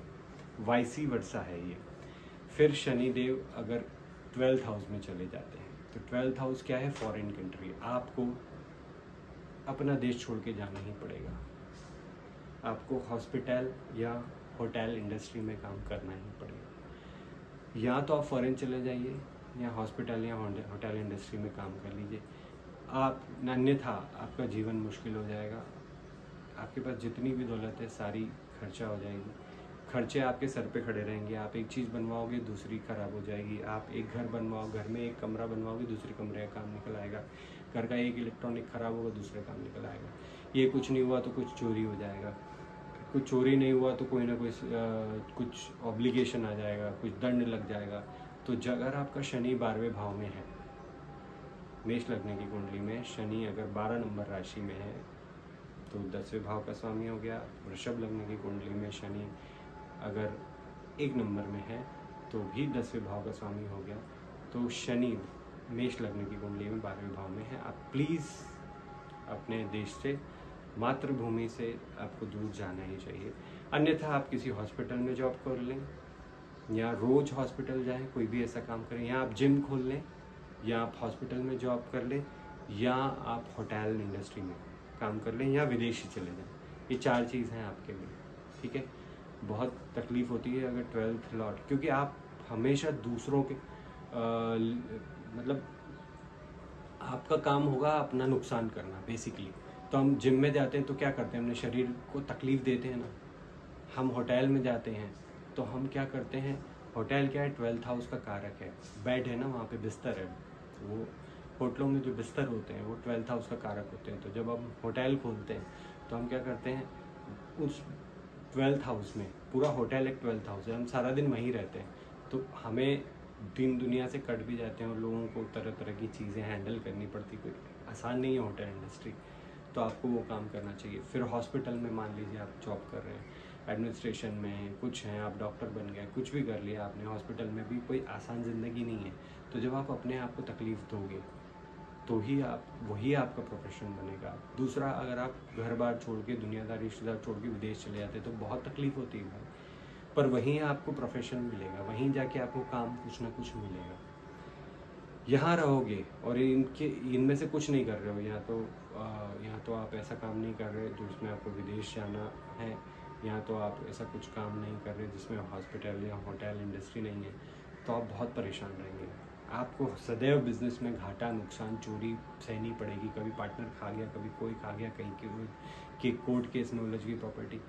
वाइसी वर्सा है ये। फिर शनिदेव अगर 12th हाउस में चले जाते हैं, तो 12th हाउस क्या है, फॉरेन कंट्री। आपको अपना देश छोड़ के जाना ही पड़ेगा, आपको हॉस्पिटल या होटल इंडस्ट्री में काम करना ही पड़ेगा। या तो आप फॉरेन चले जाइए या हॉस्पिटल या होटल इंडस्ट्री में काम कर लीजिए, आप अन्यथा आपका जीवन मुश्किल हो जाएगा। आपके पास जितनी भी दौलत है सारी खर्चा हो जाएगी, खर्चे आपके सर पे खड़े रहेंगे। आप एक चीज़ बनवाओगे दूसरी खराब हो जाएगी, आप एक घर बनवाओ, घर में एक कमरा बनवाओगे दूसरे कमरे का काम निकल आएगा, घर का एक इलेक्ट्रॉनिक ख़राब होगा, दूसरे काम निकल आएगा। ये कुछ नहीं हुआ तो कुछ चोरी हो जाएगा, कुछ चोरी नहीं हुआ तो कोई ना कोई कुछ ऑब्लिगेशन आ जाएगा, कुछ दंड लग जाएगा। तो अगर आपका शनि 12वें भाव में है, मेष लग्न की कुंडली में शनि अगर 12 नंबर राशि में है तो 10वें भाव का स्वामी हो गया। वृषभ लग्न की कुंडली में शनि अगर 1 नंबर में है तो भी 10वें भाव का स्वामी हो गया। तो शनि मेष लग्न की कुंडली में 12वें भाव में है। आप प्लीज़ अपने देश से, मातृभूमि से आपको दूर जाना ही चाहिए। अन्यथा आप किसी हॉस्पिटल में जॉब कर लें या रोज़ हॉस्पिटल जाएं, कोई भी ऐसा काम करें, या आप जिम खोल लें, या आप हॉस्पिटल में जॉब कर लें, या आप होटल इंडस्ट्री में काम कर लें, या विदेशी चले जाएं। ये 4 चीज़ हैं आपके लिए, ठीक है। बहुत तकलीफ़ होती है अगर 12th लॉर्ड, क्योंकि आप हमेशा दूसरों के मतलब आपका काम होगा अपना नुकसान करना बेसिकली। तो हम जिम में जाते हैं तो क्या करते हैं, अपने शरीर को तकलीफ़ देते हैं ना। हम होटल में जाते हैं तो हम क्या करते हैं, होटल क्या है, 12th हाउस का कारक है, बेड है ना, वहाँ पे बिस्तर है। वो होटलों में जो बिस्तर होते हैं वो 12th हाउस का कारक होते हैं। तो जब हम होटल खोलते हैं तो हम क्या करते हैं, उस 12th हाउस में, पूरा होटल एक 12th हाउस है, हम सारा दिन वहीं रहते हैं। तो हमें दिन दुनिया से कट भी जाते हैं और लोगों को तरह तरह की चीज़ें हैंडल करनी पड़ती, कोई आसान नहीं है होटल इंडस्ट्री। तो आपको वो काम करना चाहिए। फिर हॉस्पिटल में मान लीजिए आप जॉब कर रहे हैं, एडमिनिस्ट्रेशन में कुछ हैं, आप डॉक्टर बन गए, कुछ भी कर लिया आपने, हॉस्पिटल में भी कोई आसान ज़िंदगी नहीं है। तो जब आप अपने आप को तकलीफ़ दोगे तो ही वही आपका प्रोफेशन बनेगा। दूसरा, अगर आप घर बार छोड़ के, दुनियादारी रिश्तेदार छोड़ के विदेश चले जाते तो बहुत तकलीफ़ होती है भाई, पर वहीं आपको प्रोफेशन मिलेगा, वहीं जाके आपको काम कुछ ना कुछ मिलेगा। यहाँ रहोगे और इनमें से कुछ नहीं कर रहे हो, यहाँ तो आप ऐसा काम नहीं कर रहे जिसमें आपको विदेश जाना है, यहाँ तो आप ऐसा कुछ काम नहीं कर रहे जिसमें हॉस्पिटल या होटल इंडस्ट्री नहीं है, तो आप बहुत परेशान रहेंगे। आपको सदैव बिजनेस में घाटा, नुकसान, चोरी सहनी पड़ेगी। कभी पार्टनर खा गया, कभी कोई खा गया, कहीं के कोर्ट केस में उलझ गई प्रॉपर्टी,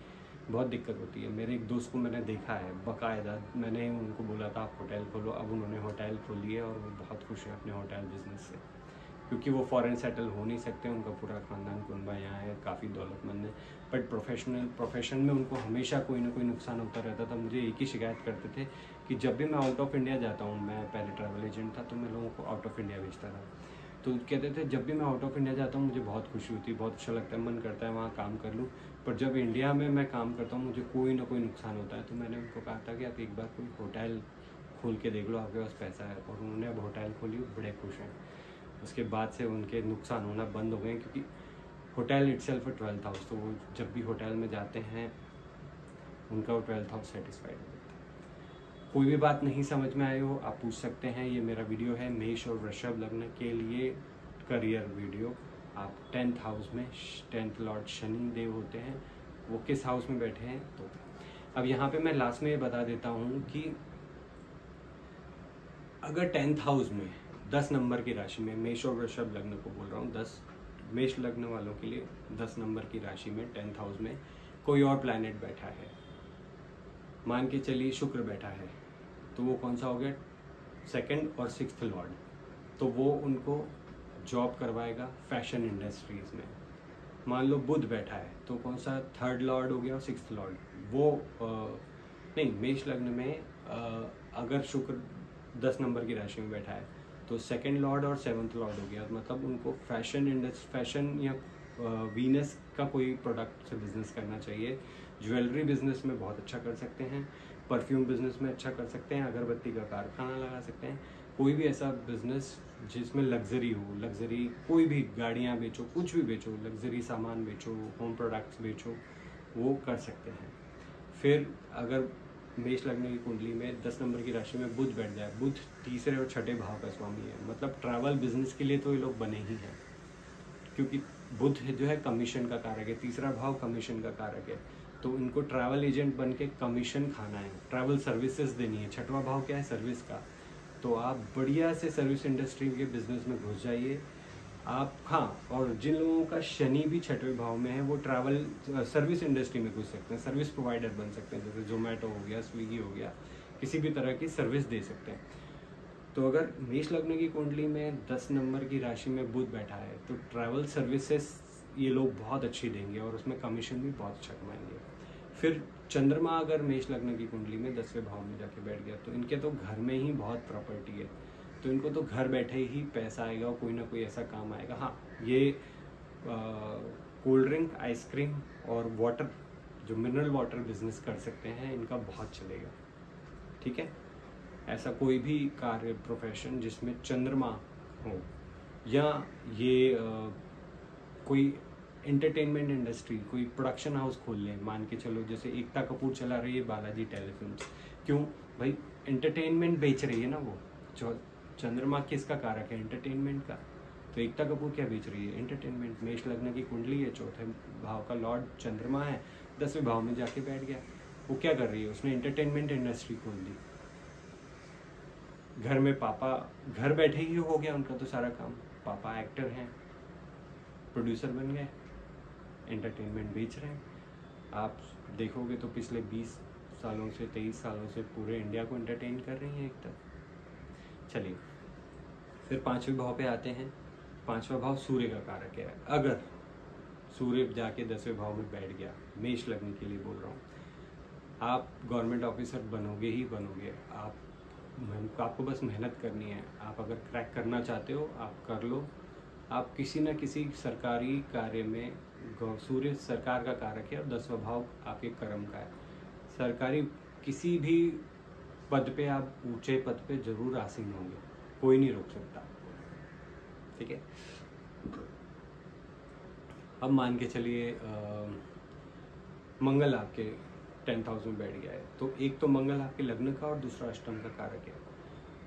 बहुत दिक्कत होती है। मेरे एक दोस्त को मैंने देखा है बाकायदा, मैंने उनको बोला था आप होटल खोलो, अब उन्होंने होटल खोली है और वो बहुत खुश है अपने होटल बिजनेस से, क्योंकि वो फॉरेन सेटल हो नहीं सकते, उनका पूरा ख़ानदान कुनबा यहाँ है, काफ़ी दौलतमंद है, बट प्रोफेशन में उनको हमेशा कोई ना कोई नुकसान होता रहता था। मुझे एक ही शिकायत करते थे कि जब भी मैं आउट ऑफ इंडिया जाता हूँ, मैं पहले ट्रैवल एजेंट था तो मैं लोगों को आउट ऑफ इंडिया भेजता था, तो कहते थे जब भी मैं आउट ऑफ इंडिया जाता हूँ मुझे बहुत खुशी होती है, बहुत अच्छा लगता है, मन करता है वहाँ काम कर लूँ, पर जब इंडिया में मैं काम करता हूँ मुझे कोई ना कोई नुकसान होता है। तो मैंने उनको कहा था कि आप एक बार कोई होटल खोल के देख लो, आपके पास पैसा है, और उन्होंने अब होटल खोली, बड़े खुश हैं। उसके बाद से उनके नुकसान होना बंद हो गए, क्योंकि होटल इटसेल्फ 12th हाउस, तो वो जब भी होटल में जाते हैं उनका वो 12th हाउस सेटिस्फाइड हो जाता है। कोई भी बात नहीं समझ में आई हो आप पूछ सकते हैं। ये मेरा वीडियो है मेष और वृषभ लग्न के लिए करियर वीडियो। आप 10th हाउस में 10th लॉर्ड शनि देव होते हैं, वो किस हाउस में बैठे हैं। तो अब यहाँ पे मैं लास्ट में ये बता देता हूँ कि अगर 10th हाउस में 10 नंबर की राशि में, मेष और वृषभ लग्न को बोल रहा हूँ, 10 मेष लग्न वालों के लिए 10 नंबर की राशि में 10th हाउस में कोई और प्लैनेट बैठा है, मान के चलिए शुक्र बैठा है, तो वो कौन सा हो गया, 2nd और 6th लॉर्ड, तो वो उनको जॉब करवाएगा फैशन इंडस्ट्रीज में। मान लो बुध बैठा है तो कौन सा, 3rd लॉर्ड हो गया और 6th लॉर्ड, वो नहीं, मेष लग्न में अगर शुक्र 10 नंबर की राशि में बैठा है तो 2nd लॉर्ड और 7th लॉर्ड हो गया, मतलब उनको फैशन या वीनस का कोई प्रोडक्ट से बिजनेस करना चाहिए। ज्वेलरी बिजनेस में बहुत अच्छा कर सकते हैं, परफ्यूम बिजनेस में अच्छा कर सकते हैं, अगरबत्ती का कारखाना लगा सकते हैं, कोई भी ऐसा बिजनेस जिसमें लग्जरी हो, लग्जरी कोई भी गाड़ियाँ बेचो, कुछ भी बेचो, लग्जरी सामान बेचो, होम प्रोडक्ट्स बेचो, वो कर सकते हैं। फिर अगर मेष लग्न की कुंडली में 10 नंबर की राशि में बुध बैठ जाए, बुध 3रे और 6ठे भाव का स्वामी है, मतलब ट्रैवल बिजनेस के लिए तो ये लोग बने ही हैं, क्योंकि बुध जो है कमीशन का कारक है, 3रा भाव कमीशन का कारक है, तो इनको ट्रैवल एजेंट बन के कमीशन खाना है, ट्रैवल सर्विसेज देनी है। 6वां भाव क्या है, सर्विस का, तो आप बढ़िया से सर्विस इंडस्ट्री के बिजनेस में घुस जाइए आप। हाँ, और जिन लोगों का शनि भी 6वें भाव में है वो ट्रैवल सर्विस इंडस्ट्री में घुस सकते हैं, सर्विस प्रोवाइडर बन सकते हैं, जैसे जोमेटो हो गया, स्विगी हो गया, किसी भी तरह की सर्विस दे सकते हैं। तो अगर मेष लग्न की कुंडली में 10 नंबर की राशि में बुध बैठा है तो ट्रैवल सर्विसेज ये लोग बहुत अच्छी देंगे और उसमें कमीशन भी बहुत अच्छा कमाएंगे। फिर चंद्रमा अगर मेष लग्न की कुंडली में 10वें भाव में जाके बैठ गया तो इनके तो घर में ही बहुत प्रॉपर्टी है, तो इनको तो घर बैठे ही पैसा आएगा और कोई ना कोई ऐसा काम आएगा। हाँ, ये कोल्ड ड्रिंक, आइसक्रीम और वाटर, जो मिनरल वाटर बिजनेस कर सकते हैं, इनका बहुत चलेगा। ठीक है, ऐसा कोई भी कार्य, प्रोफेशन जिसमें चंद्रमा हो, या ये कोई एंटरटेनमेंट इंडस्ट्री, कोई प्रोडक्शन हाउस खोल लें। मान के चलो जैसे एकता कपूर चला रही है बालाजी टेलीफिल्म्स, क्यों भाई? एंटरटेनमेंट बेच रही है ना वो। चंद्रमा किसका कारक है? एंटरटेनमेंट का। तो एकता कपूर क्या बेच रही है? एंटरटेनमेंट। मेष लग्न की कुंडली है, चौथे भाव का लॉर्ड चंद्रमा है, 10वें भाव में जाके बैठ गया। वो क्या कर रही है? उसने एंटरटेनमेंट इंडस्ट्री खोल दी। घर में पापा घर बैठे ही हो गया उनका तो सारा काम। पापा एक्टर हैं, प्रोड्यूसर बन गए, एंटरटेनमेंट बेच रहे हैं। आप देखोगे तो पिछले 20 सालों से 23 सालों से पूरे इंडिया को एंटरटेन कर रही हैं एक तरह। चलिए, फिर 5वें भाव पे आते हैं। 5वां भाव सूर्य का कारक है। अगर सूर्य जाके 10वें भाव में बैठ गया, मेष लग्न के लिए बोल रहा हूँ, आप गवर्नमेंट ऑफिसर बनोगे ही बनोगे। आपको बस मेहनत करनी है। आप अगर क्रैक करना चाहते हो आप कर लो। आप किसी न किसी सरकारी कार्य में, सूर्य सरकार का कारक है और 10वां भाव आपके कर्म का है। सरकारी किसी भी पद पे, आप ऊंचे पद पे जरूर आसीन होंगे, कोई नहीं रोक सकता आपको। ठीक है, अब मान के चलिए मंगल आपके 10th हाउस में बैठ गया है, तो एक तो मंगल आपके लग्न का और दूसरा अष्टम का कारक है।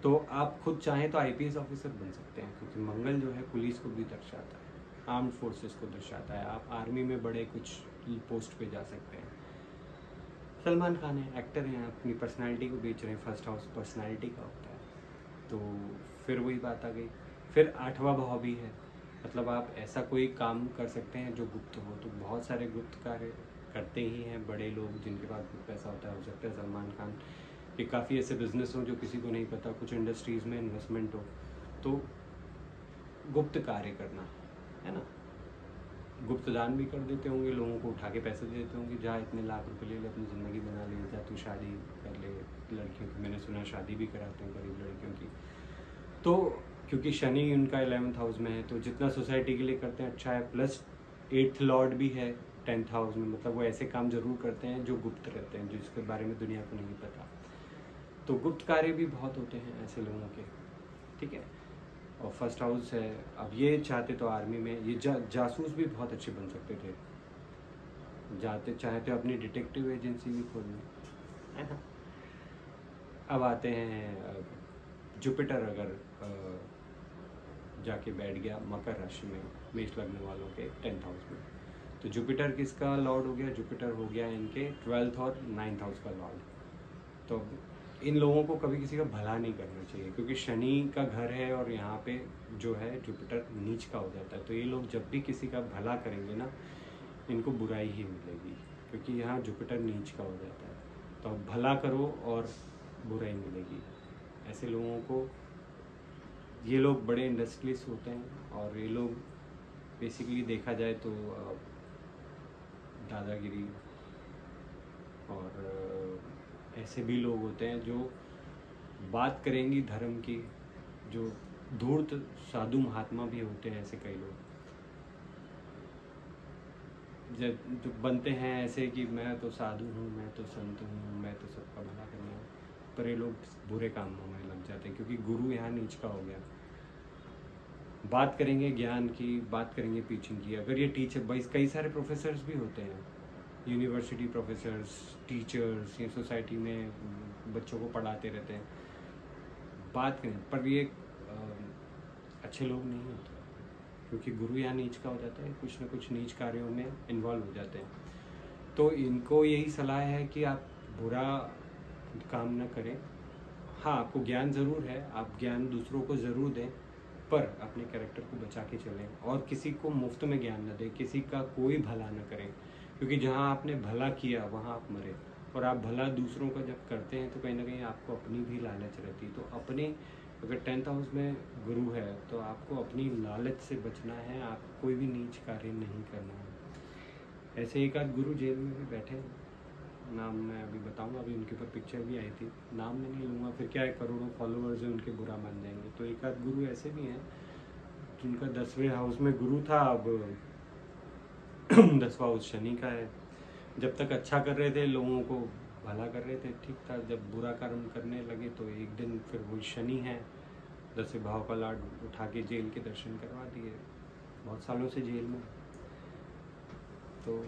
तो आप खुद चाहें तो आईपीएस ऑफिसर बन सकते हैं, क्योंकि मंगल जो है पुलिस को भी दर्शाता है, आर्म्ड फोर्सेस को दर्शाता है। आप आर्मी में बड़े कुछ पोस्ट पे जा सकते हैं। सलमान खान है, एक्टर हैं, अपनी पर्सनालिटी को बेच रहे हैं। फर्स्ट हाउस पर्सनालिटी का होता है, तो फिर वही बात आ गई। फिर 8वां भाव भी है, मतलब आप ऐसा कोई काम कर सकते हैं जो गुप्त हो। तो बहुत सारे गुप्त कार्य करते ही हैं बड़े लोग जिनके पास कुछ पैसा होता है। हो सकता है सलमान खान के काफ़ी ऐसे बिजनेस हो जो किसी को नहीं पता, कुछ इंडस्ट्रीज़ में इन्वेस्टमेंट हो। तो गुप्त कार्य करना है ना, गुप्त दान भी कर देते होंगे, लोगों को उठा के पैसे दे देते होंगे, जा इतने लाख रुपए ले ले, अपनी ज़िंदगी बना ले, जा तू शादी कर ले। लड़कियों की मैंने सुना शादी भी कराते हैं गरीब लड़कियों की। तो क्योंकि शनि उनका 11th हाउस में है, तो जितना सोसाइटी के लिए करते हैं अच्छा है। प्लस 8th लॉर्ड भी है 10th हाउस में, मतलब वो ऐसे काम जरूर करते हैं जो गुप्त रहते हैं, जिसके बारे में दुनिया को नहीं पता। तो गुप्त कार्य भी बहुत होते हैं ऐसे लोगों के। ठीक है, और फर्स्ट हाउस है। अब ये चाहते तो आर्मी में ये जासूस भी बहुत अच्छे बन सकते थे। चाहते अपनी डिटेक्टिव एजेंसी भी खोलनी है ना। अब आते हैं जुपिटर अगर जाके बैठ गया मकर राशि में मेष लग्न वालों के 10th हाउस में, तो जुपिटर किसका लॉर्ड हो गया? जुपिटर हो गया इनके 12th और 9th हाउस का लॉर्ड। तो इन लोगों को कभी किसी का भला नहीं करना चाहिए, क्योंकि शनि का घर है और यहाँ पे जो है जुपिटर नीच का हो जाता है। तो ये लोग जब भी किसी का भला करेंगे ना, इनको बुराई ही मिलेगी, क्योंकि यहाँ जुपिटर नीच का हो जाता है। तो भला करो और बुराई मिलेगी। ऐसे लोगों को, ये लोग बड़े इंडस्ट्रियलिस्ट होते हैं, और ये लोग बेसिकली देखा जाए तो दादागिरी और ऐसे भी लोग होते हैं जो बात करेंगी धर्म की, जो धूर्त साधु महात्मा भी होते हैं ऐसे कई लोग, जो बनते हैं ऐसे कि मैं तो साधु हूँ, मैं तो संत हूँ, मैं तो सबका भला करना हूँ, पर ये लोग बुरे कामों में लग जाते हैं, क्योंकि गुरु यहाँ नीच का हो गया। बात करेंगे ज्ञान की, बात करेंगे टीचिंग की। अगर ये टीचर, भाई कई सारे प्रोफेसर्स भी होते हैं, यूनिवर्सिटी प्रोफेसर्स, टीचर्स, ये सोसाइटी में बच्चों को पढ़ाते रहते हैं, बात करें, पर ये अच्छे लोग नहीं होते, क्योंकि गुरु यहाँ नीच का हो जाता है, कुछ न कुछ नीच कार्यों में इन्वॉल्व हो जाते हैं। तो इनको यही सलाह है कि आप बुरा काम न करें। हाँ, आपको ज्ञान ज़रूर है, आप ज्ञान दूसरों को ज़रूर दें, पर अपने कैरेक्टर को बचा के चलें और किसी को मुफ्त में ज्ञान न दें, किसी का कोई भला न करें, क्योंकि जहाँ आपने भला किया वहाँ आप मरे। और आप भला दूसरों का जब करते हैं तो कहीं ना कहीं आपको अपनी भी लालच रहती है। तो अपने अगर 10th हाउस में गुरु है तो आपको अपनी लालच से बचना है, आपको कोई भी नीच कार्य नहीं करना है। ऐसे एक आध गुरु जेल में भी बैठे हैं, नाम मैं अभी बताऊंगा, अभी उनके ऊपर पिक्चर भी आई थी, नाम मैं नहीं लूँगा, फिर क्या है, करोड़ों फॉलोअर्स हैं उनके, बुरा मान जाएंगे। तो एक आध गुरु ऐसे भी हैं जिनका 10वें हाउस में गुरु था, अब 10वां हाउस शनि का है। जब तक अच्छा कर रहे थे, लोगों को भला कर रहे थे, ठीक था, जब बुरा कर्म करने लगे तो एक दिन फिर वही शनि है 10वें भाव का लाड उठा के जेल के दर्शन करवा दिए, बहुत सालों से जेल में। तो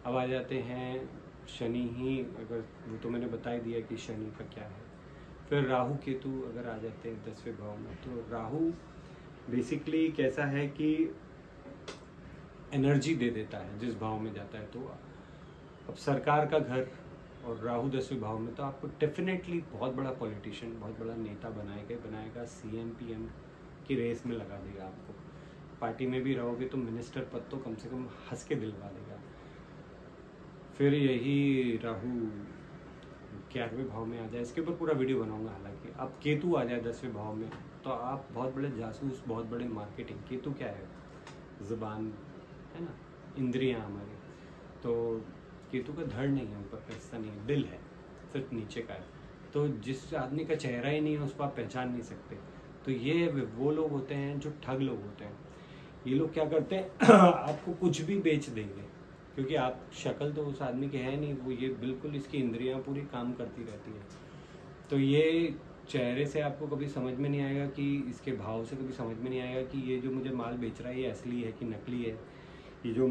अब आ जाते हैं शनि ही, अगर वो तो मैंने बता ही दिया कि शनि का क्या है। फिर राहु केतु अगर आ जाते हैं 10वें भाव में, तो राहु बेसिकली कैसा है कि एनर्जी दे देता है जिस भाव में जाता है। तो अब सरकार का घर और राहु 10वें भाव में, तो आपको डेफिनेटली बहुत बड़ा पॉलिटिशियन, बहुत बड़ा नेता बनाएगा, CM PM की रेस में लगा देगा आपको। पार्टी में भी रहोगे तो मिनिस्टर पद तो कम से कम हंस के दिलवा देगा। फिर यही राहु 11वें भाव में आ जाए, इसके ऊपर पूरा वीडियो बनाऊंगा। हालांकि अब केतु आ जाए 10वें भाव में, तो आप बहुत बड़े जासूस, बहुत बड़े मार्केटिंग। केतु क्या है, जुबान है ना, इंद्रियां हमारी। तो केतु का धड़ नहीं है, ऊपर का हिस्सा नहीं है, दिल है, सिर्फ नीचे का है। तो जिस आदमी का चेहरा ही नहीं है उसको आप पहचान नहीं सकते। तो ये वो लोग होते हैं जो ठग लोग होते हैं। ये लोग क्या करते हैं आपको कुछ भी बेच देंगे, क्योंकि आप शक्ल तो उस आदमी की है नहीं, वो ये बिल्कुल इसकी इंद्रियां पूरी काम करती रहती हैं। तो ये चेहरे से आपको कभी समझ में नहीं आएगा कि, इसके भाव से कभी समझ में नहीं आएगा कि ये जो मुझे माल बेच रहा है ये असली है कि नकली है। ये जो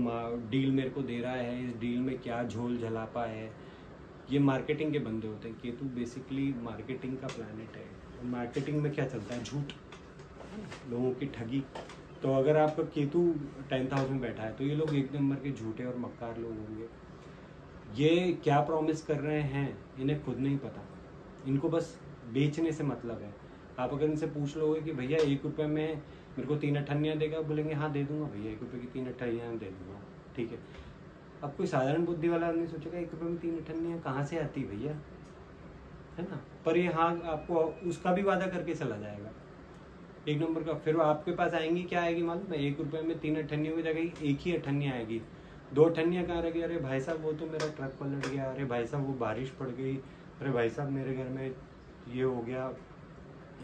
डील मेरे को दे रहा है, इस डील में क्या झोल झलापा है। ये मार्केटिंग के बंदे होते हैं। केतु बेसिकली मार्केटिंग का प्लैनेट है। मार्केटिंग में क्या चलता है, झूठ, लोगों की ठगी। तो अगर आपका केतु 10th हाउस में बैठा है तो ये लोग एक नंबर के झूठे और मक्कार लोग होंगे। ये क्या प्रॉमिस कर रहे हैं इन्हें खुद नहीं पता, इनको बस बेचने से मतलब है। आप अगर इनसे पूछ लोगे कि भैया 1 रुपये में मेरे को 3 अठन्नियाँ देगा, बोलेंगे हाँ दे दूंगा भैया, 1 रुपये की 3 अठन्नियाँ दे दूंगा, ठीक है। अब कोई साधारण बुद्धि वाला आदमी सोचेगा 1 रुपये में 3 अठन्नियाँ कहाँ से आती भैया, है ना। पर ये हाँ आपको उसका भी वादा करके चला जाएगा, 1 नंबर का। फिर आपके पास आएंगी, क्या आएगी मालूम है, 1 रुपये में 3 अठन्नियों की जगह 1 ही अठन्नियाँ आएगी। 2 अठन्नियाँ कहाँ रह गई, अरे भाई साहब वो तो मेरा ट्रक पलट गया, अरे भाई साहब वो बारिश पड़ गई, अरे भाई साहब मेरे घर में ये हो गया,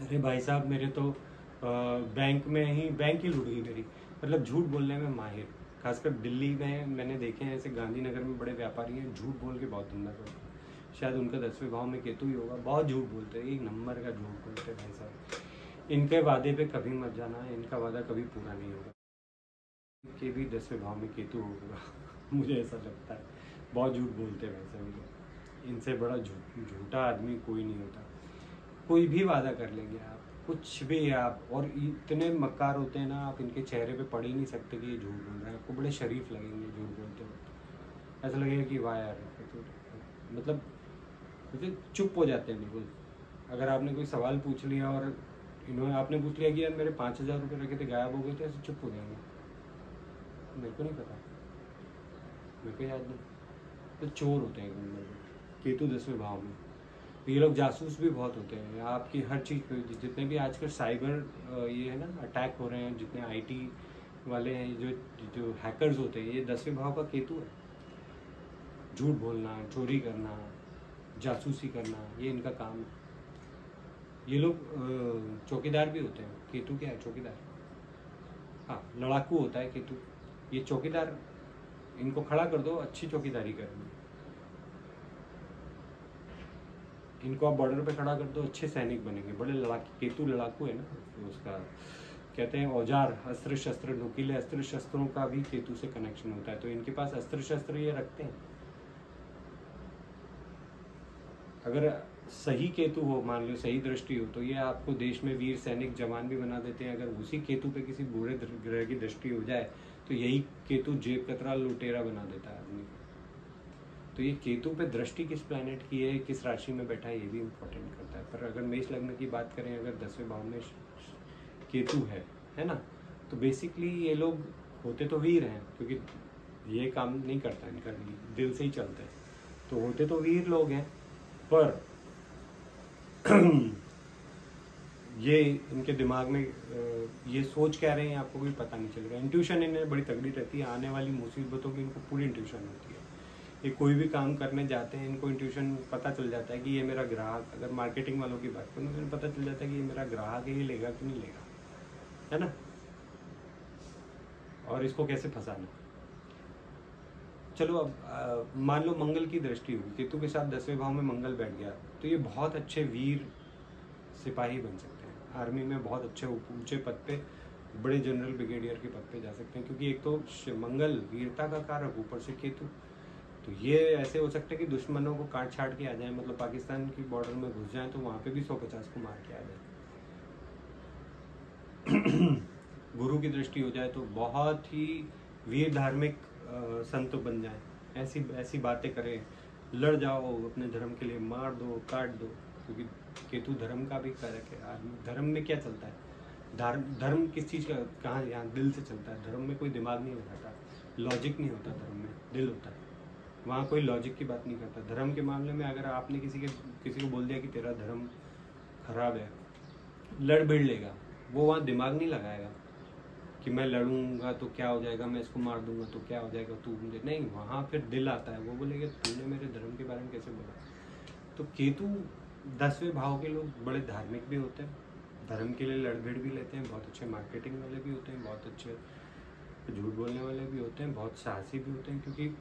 अरे भाई साहब मेरे तो बैंक ही लूट गई मेरी। मतलब झूठ बोलने में माहिर, खासकर दिल्ली में मैंने देखे हैं, ऐसे गांधीनगर में बड़े व्यापारी हैं, झूठ बोल के बहुत धंधा करते हैं। शायद उनका 10वें भाव में केतु ही होगा, बहुत झूठ बोलते हैं, 1 नंबर का झूठ बोलते हैं भाई साहब। इनके वादे पे कभी मत जाना, इनका वादा कभी पूरा नहीं होगा। के भी 10वें भाव में केतु होगा मुझे ऐसा लगता है, बहुत झूठ बोलते हैं वैसे भी। इनसे बड़ा झूठा आदमी कोई नहीं होता। कोई भी वादा कर लेंगे आप, कुछ भी आप, और इतने मक्कार होते हैं ना, आप इनके चेहरे पे पढ़ ही नहीं सकते कि ये झूठ बोल रहे हैं। आपको बड़े शरीफ लगेंगे झूठ बोलते वक्त, ऐसा लगेगा कि वाह यार, मतलब चुप हो जाते हैं बिल्कुल। अगर आपने कोई सवाल पूछ लिया और आपने पूछ लिया कि यार मेरे 5000 रुपये रखे थे गायब हो गए, तो ऐसे चुप हो जाएंगे, मेरे को नहीं पता, मेरे को याद नहीं। तो चोर होते हैं केतु 10वें भाव में। ये लोग जासूस भी बहुत होते हैं आपकी हर चीज़ पे। जितने भी आजकल साइबर ये है ना अटैक हो रहे हैं, जितने IT वाले हैं, जो हैकर्स होते हैं, ये 10वें भाव का केतु है। झूठ बोलना, चोरी करना, जासूसी करना, ये इनका काम है। ये लोग चौकीदार भी होते हैं। केतु क्या है, चौकीदार, हाँ लड़ाकू होता है केतु। ये चौकीदार, इनको खड़ा कर दो, अच्छी चौकीदारी करेंगे। इनको आप बॉर्डर पे खड़ा कर दो, अच्छे सैनिक बनेंगे, बड़े लड़ाकू। केतु लड़ाकू है ना, तो उसका कहते हैं औजार, अस्त्र शस्त्र, नुकीले अस्त्र शस्त्रों का भी केतु से कनेक्शन होता है। तो इनके पास अस्त्र शस्त्र ये रखते हैं। अगर सही केतु हो, मान लो सही दृष्टि हो, तो ये आपको देश में वीर सैनिक जवान भी बना देते हैं। अगर उसी केतु पे किसी बुरे ग्रह की दृष्टि हो जाए तो यही केतु जेब कतरा लुटेरा बना देता है आदमी को। तो ये केतु पे दृष्टि किस प्लैनेट की है, किस राशि में बैठा है, ये भी इम्पोर्टेंट करता है। पर अगर मेष लग्न की बात करें, अगर 10वें भाव में केतु है ना, तो बेसिकली ये लोग होते तो वीर हैं, क्योंकि ये काम नहीं करता इनका, दिल से ही चलते हैं। तो होते तो वीर लोग हैं, पर ये इनके दिमाग में ये सोच क्या रहे हैं आपको कोई पता नहीं चलेगा। इंट्यूशन इन्हें बड़ी तगड़ी रहती है, आने वाली मुसीबतों की इनको पूरी इंट्यूशन होती है। ये कोई भी काम करने जाते हैं इनको इंट्यूशन पता चल जाता है कि ये मेरा ग्राहक, अगर मार्केटिंग वालों की बात करूँ तो इन्हें पता चल जाता है कि ये मेरा ग्राहक है, ये लेगा कि नहीं लेगा, है ना, और इसको कैसे फंसाना। चलो अब मान लो मंगल की दृष्टि हुई, केतु के साथ 10वें भाव में मंगल बैठ गया, तो ये बहुत अच्छे वीर सिपाही बन सकते हैं, आर्मी में बहुत अच्छे ऊंचे पद पे, बड़े जनरल ब्रिगेडियर के पद पे जा सकते हैं, क्योंकि एक तो मंगल वीरता का कारक, ऊपर से केतु, तो ये ऐसे हो सकता है कि दुश्मनों को काट छाट के आ जाए, मतलब पाकिस्तान की बॉर्डर में घुस जाए तो वहाँ पे भी 150 को मार के आ जाए। गुरु की दृष्टि हो जाए तो बहुत ही वीर धार्मिक संत बन जाए, ऐसी ऐसी बातें करें, लड़ जाओ अपने धर्म के लिए, मार दो काट दो, क्योंकि केतु धर्म का भी कारक है। धर्म में क्या चलता है, धर्म किस चीज़ का, कहाँ, यहाँ दिल से चलता है। धर्म में कोई दिमाग नहीं लगाता, लॉजिक नहीं होता, धर्म में दिल होता है, वहाँ कोई लॉजिक की बात नहीं करता। धर्म के मामले में अगर आपने किसी को बोल दिया कि तेरा धर्म खराब है, लड़ भिड़ लेगा वो, वहाँ दिमाग नहीं लगाएगा कि मैं लड़ूंगा तो क्या हो जाएगा, मैं इसको मार दूंगा तो क्या हो जाएगा, तू मुझे नहीं, वहाँ फिर दिल आता है, वो बोलेगा तूने मेरे धर्म के बारे में कैसे बोला। तो केतु 10वें भाव के लोग बड़े धार्मिक भी होते हैं, धर्म के लिए लड़ भिड़ भी लेते हैं, बहुत अच्छे मार्केटिंग वाले भी होते हैं, बहुत अच्छे झूठ बोलने वाले भी होते हैं, बहुत साहसी भी होते हैं, क्योंकि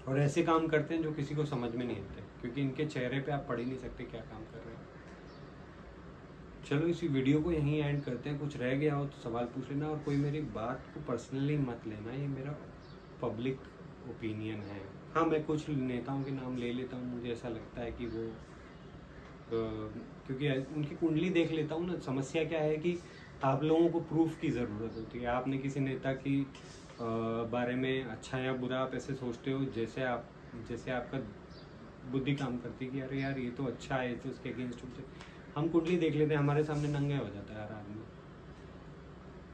और ऐसे काम करते हैं जो किसी को समझ में नहीं आते, क्योंकि इनके चेहरे पे आप पढ़ ही नहीं सकते क्या काम कर रहे हैं। चलो इसी वीडियो को यहीं एंड करते हैं, कुछ रह गया हो तो सवाल पूछ लेना, और कोई मेरी बात को पर्सनली मत लेना, ये मेरा पब्लिक ओपिनियन है। हाँ, मैं कुछ नेताओं के नाम ले लेता हूँ, मुझे ऐसा लगता है कि वो क्योंकि उनकी कुंडली देख लेता हूँ ना। समस्या क्या है कि आप लोगों को प्रूफ की ज़रूरत होती है। आपने किसी नेता की बारे में अच्छा या बुरा आप ऐसे सोचते हो जैसे आपका बुद्धि काम करती है कि अरे यार ये तो अच्छा है, तो उसके अगेंस्ट हम कुंडली देख लेते हैं, हमारे सामने नंगा हो जाता है यार आदमी।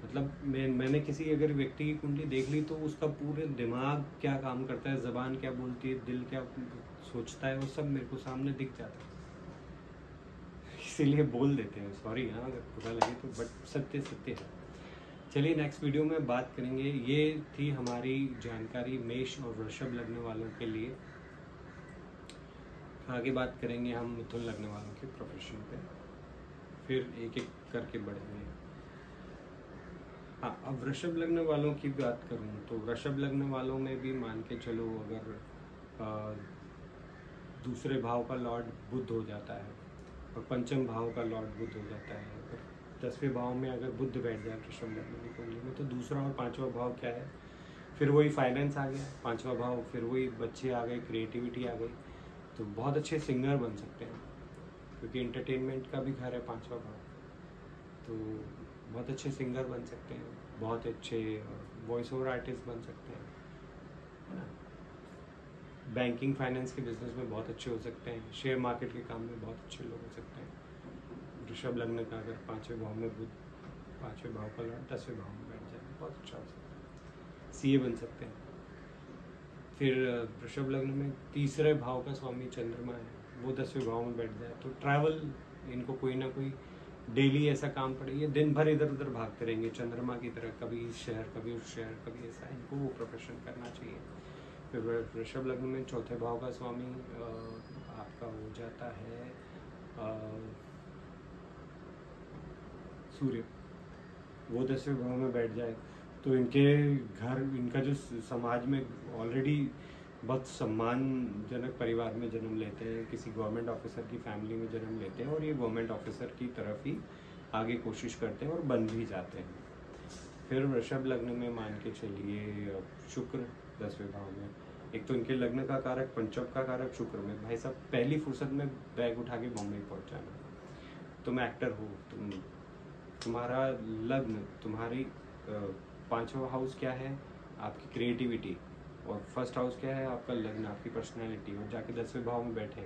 मतलब मैंने किसी अगर व्यक्ति की कुंडली देख ली तो उसका पूरे दिमाग क्या काम करता है, ज़बान क्या बोलती है, दिल क्या सोचता है, वो सब मेरे को सामने दिख जाता है, इसीलिए बोल देते हैं। सॉरी हाँ अगर बुरा लगे तो, बट सत्य सत्य है। चलिए नेक्स्ट वीडियो में बात करेंगे। ये थी हमारी जानकारी मेष और वृषभ लग्न वालों के लिए। आगे बात करेंगे हम मिथुन लग्न वालों के प्रोफेशन पे, फिर एक एक करके बढ़ेंगे। हाँ, अब वृषभ लग्न वालों की बात करूँ तो वृषभ लग्न वालों में भी मान के चलो, अगर दूसरे भाव का लॉर्ड बुध हो जाता है और पंचम भाव का लॉर्ड बुध हो जाता है, अगर 10वें भाव में अगर बुध बैठ जाए वृषभ लग्न की कुंडली में, तो दूसरा और 5वां भाव क्या है, फिर वही फाइनेंस आ गया, 5वां भाव, फिर वही बच्चे आ गए, क्रिएटिविटी आ गई, तो बहुत अच्छे सिंगर बन सकते हैं, क्योंकि एंटरटेनमेंट का भी घर है 5वां भाव, तो बहुत अच्छे सिंगर बन सकते हैं, बहुत अच्छे वॉइस ओवर आर्टिस्ट बन सकते हैं, है ना। बैंकिंग फाइनेंस के बिजनेस में बहुत अच्छे हो सकते हैं, शेयर मार्केट के काम में बहुत अच्छे लोग हो सकते हैं। वृषभ लग्न का अगर 5वें भाव में बुध, 5वें भाव का लॉर्ड 10वें भाव में बैठ जाए, बहुत अच्छा हो सकता है, सीए बन सकते हैं। फिर वृषभ लग्न में तीसरे भाव का स्वामी चंद्रमा है, वो 10वें भाव में बैठ जाए, तो ट्रैवल, इनको कोई ना कोई डेली ऐसा काम पड़ेगा, दिन भर इधर उधर भागते रहेंगे चंद्रमा की तरह, कभी इस शहर कभी उस शहर कभी ऐसा, इनको वो प्रोफेशन करना चाहिए। फिर वृषभ लग्न में चौथे भाव का स्वामी आपका हो जाता है सूर्य, वो 10वें भाव में बैठ जाए, तो इनके घर, इनका जो समाज में ऑलरेडी बहुत सम्मानजनक परिवार में जन्म लेते हैं, किसी गवर्नमेंट ऑफिसर की फैमिली में जन्म लेते हैं, और ये गवर्नमेंट ऑफिसर की तरफ ही आगे कोशिश करते हैं और बन भी जाते हैं। फिर वृषभ लग्न में मान के चलिए शुक्र 10वें भाव में, एक तो इनके लग्न का कारक, पंचम का कारक शुक्र में, भाई साहब पहली फुर्सत में बैग उठा के बॉम्बे पहुंच जाना। तुम एक्टर हो, तुम्हारा लग्न, तुम्हारी 5वां हाउस क्या है, आपकी क्रिएटिविटी, और फर्स्ट हाउस क्या है, आपका लग्न, आपकी पर्सनैलिटी, और जाके 10वें भाव में बैठे,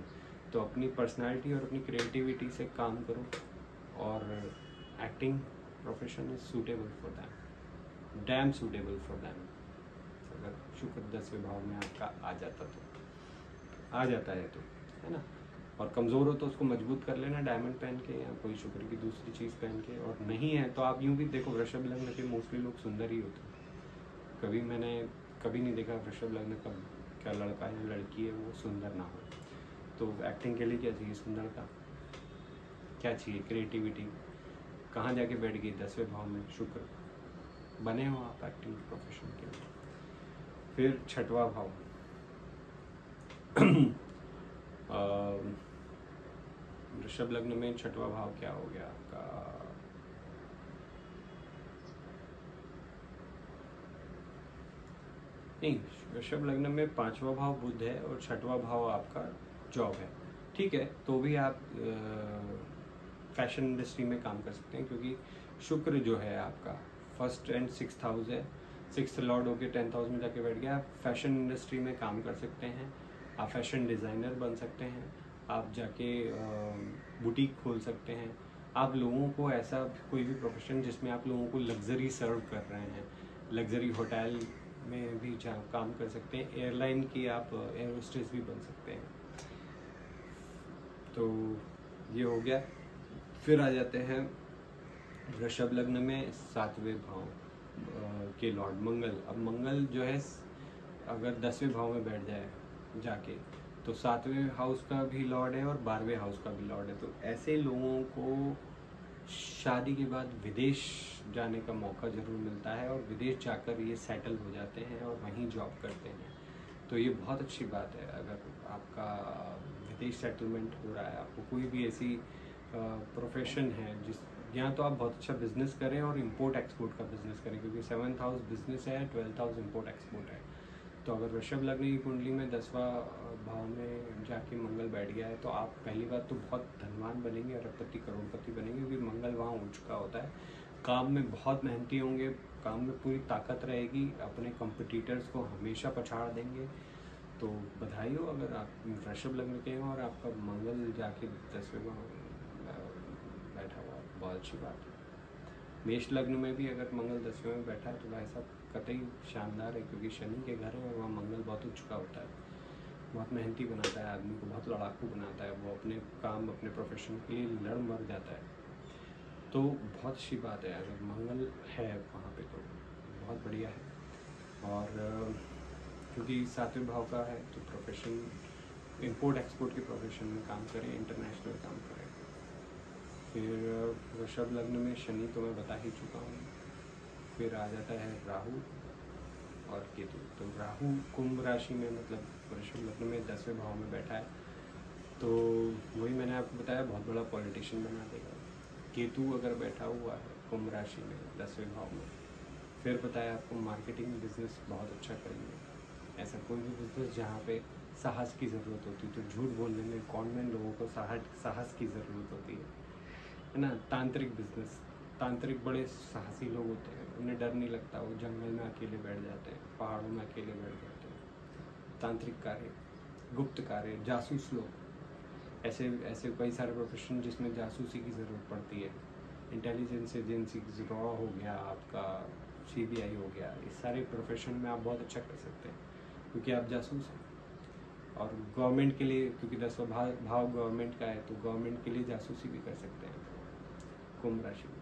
तो अपनी पर्सनैलिटी और अपनी क्रिएटिविटी से काम करो, और acting profession is suitable for them, dam suitable for them. अगर शुक्र 10वें भाव में आपका आ जाता है तो, है ना। और कमज़ोर हो तो उसको मजबूत कर लेना डायमंड पहन के या कोई शुक्र की दूसरी चीज़ पहन के। और नहीं है तो आप यूँ भी देखो, वृषभ लग्न के मोस्टली लोग सुंदर ही होते हैं। मैंने कभी नहीं देखा वृषभ लग्न का क्या लड़का या लड़की है वो सुंदर ना हो। तो एक्टिंग के लिए क्या चाहिए सुंदरता, क्या चाहिए क्रिएटिविटी। कहाँ जाके बैठ गई 10वें भाव में शुक्र, बने हो आप एक्टिंग प्रोफेशन के लिए। फिर 6वां भाव वृषभ लग्न में 6वां भाव क्या हो गया आपका, नहीं वृषभ लग्न में 5वां भाव बुध है और 6वां भाव आपका जॉब है। ठीक है, तो भी आप फैशन इंडस्ट्री में काम कर सकते हैं, क्योंकि शुक्र जो है आपका 1st एंड 6th हाउस है, 6th लॉर्ड होके 10th हाउस में जाके बैठ गया। आप फैशन इंडस्ट्री में काम कर सकते हैं, आप फैशन डिज़ाइनर बन सकते हैं, आप जाके बुटीक खोल सकते हैं। आप लोगों को ऐसा कोई भी प्रोफेशन जिसमें आप लोगों को लग्जरी सर्व कर रहे हैं, लग्जरी होटल में भी काम कर सकते हैं, एयरलाइन की आप एयर होस्टेस भी बन सकते हैं। तो ये हो गया। फिर आ जाते हैं वृषभ लग्न में 7वें भाव के लॉर्ड मंगल। अब मंगल जो है अगर 10वें भाव में बैठ जाए जाके तो 7वें हाउस का भी लॉर्ड है और 12वें हाउस का भी लॉर्ड है। तो ऐसे लोगों को शादी के बाद विदेश जाने का मौका ज़रूर मिलता है और विदेश जाकर ये सेटल हो जाते हैं और वहीं जॉब करते हैं। तो ये बहुत अच्छी बात है। अगर आपका विदेश सेटलमेंट हो रहा है, आपको कोई भी ऐसी प्रोफेशन है जिस यहाँ तो आप बहुत अच्छा बिजनेस करें और इंपोर्ट एक्सपोर्ट का बिजनेस करें, क्योंकि 7th हाउस बिजनेस है, 12th हाउस इंपोर्ट एक्सपोर्ट है। तो अगर वृषभ लग्न की कुंडली में 10वां भाव में जाके मंगल बैठ गया है तो आप पहली बात तो बहुत धनवान बनेंगे, अरबपति करोड़पति बनेंगे, क्योंकि मंगल वहाँ उठ चुका होता है। काम में बहुत मेहनती होंगे, काम में पूरी ताकत रहेगी, अपने कॉम्पिटिटर्स को हमेशा पछाड़ देंगे। तो बधाई हो अगर आप वृषभ लग्न के हैं और आपका मंगल जाके 10वें भाव बैठा हुआ, बहुत अच्छी बात है। मेष लग्न में भी अगर मंगल 10वें में बैठा है तो भाई साहब कतई शानदार है, क्योंकि शनि के घर है और वहाँ मंगल बहुत उच्च का होता है, बहुत मेहनती बनाता है आदमी को, बहुत लड़ाकू बनाता है, वो अपने काम अपने प्रोफेशन के लिए लड़ मर जाता है। तो बहुत अच्छी बात है अगर मंगल है वहाँ पे, तो बहुत बढ़िया है। और क्योंकि 7वें भाव का है तो प्रोफेशन इंपोर्ट एक्सपोर्ट के प्रोफेशन में काम करें, इंटरनेशनल काम करें। फिर वृषभ लग्न में शनि तो मैं बता ही चुका हूँ। फिर आ जाता है राहु और केतु। तो राहु कुंभ राशि में मतलब वृषभ लग्न में 10वें भाव में बैठा है, तो वही मैंने आपको बताया बहुत बड़ा पॉलिटिशियन बना देगा। केतु अगर बैठा हुआ है कुंभ राशि में 10वें भाव में, फिर बताया आपको मार्केटिंग बिजनेस बहुत अच्छा करेंगे। ऐसा कोई भी बिजनेस जहाँ पे साहस की ज़रूरत होती है, तो झूठ बोलने में कॉन्वेंट लोगों को साहस की ज़रूरत होती है ना। तांत्रिक बिजनेस, तांत्रिक बड़े साहसी लोग होते हैं, उन्हें डर नहीं लगता, वो जंगल में अकेले बैठ जाते हैं, पहाड़ों में अकेले बैठ जाते हैं। तांत्रिक कार्य, गुप्त कार्य, जासूस लोग, ऐसे कई सारे प्रोफेशन जिसमें जासूसी की ज़रूरत पड़ती है। इंटेलिजेंस एजेंसी रॉ हो गया, आपका CBI हो गया, इस सारे प्रोफेशन में आप बहुत अच्छा कर सकते हैं क्योंकि आप जासूस हैं। और गवर्नमेंट के लिए, क्योंकि 10वां भाव गवर्नमेंट का है, तो गवर्नमेंट के लिए जासूसी भी कर सकते हैं कुंभ राशि में।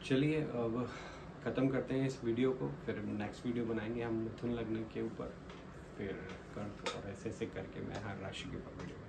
चलिए अब ख़त्म करते हैं इस वीडियो को, फिर नेक्स्ट वीडियो बनाएंगे हम मिथुन लग्न के ऊपर, फिर कर्क और ऐसे करके मैं हर राशि के ऊपर वीडियो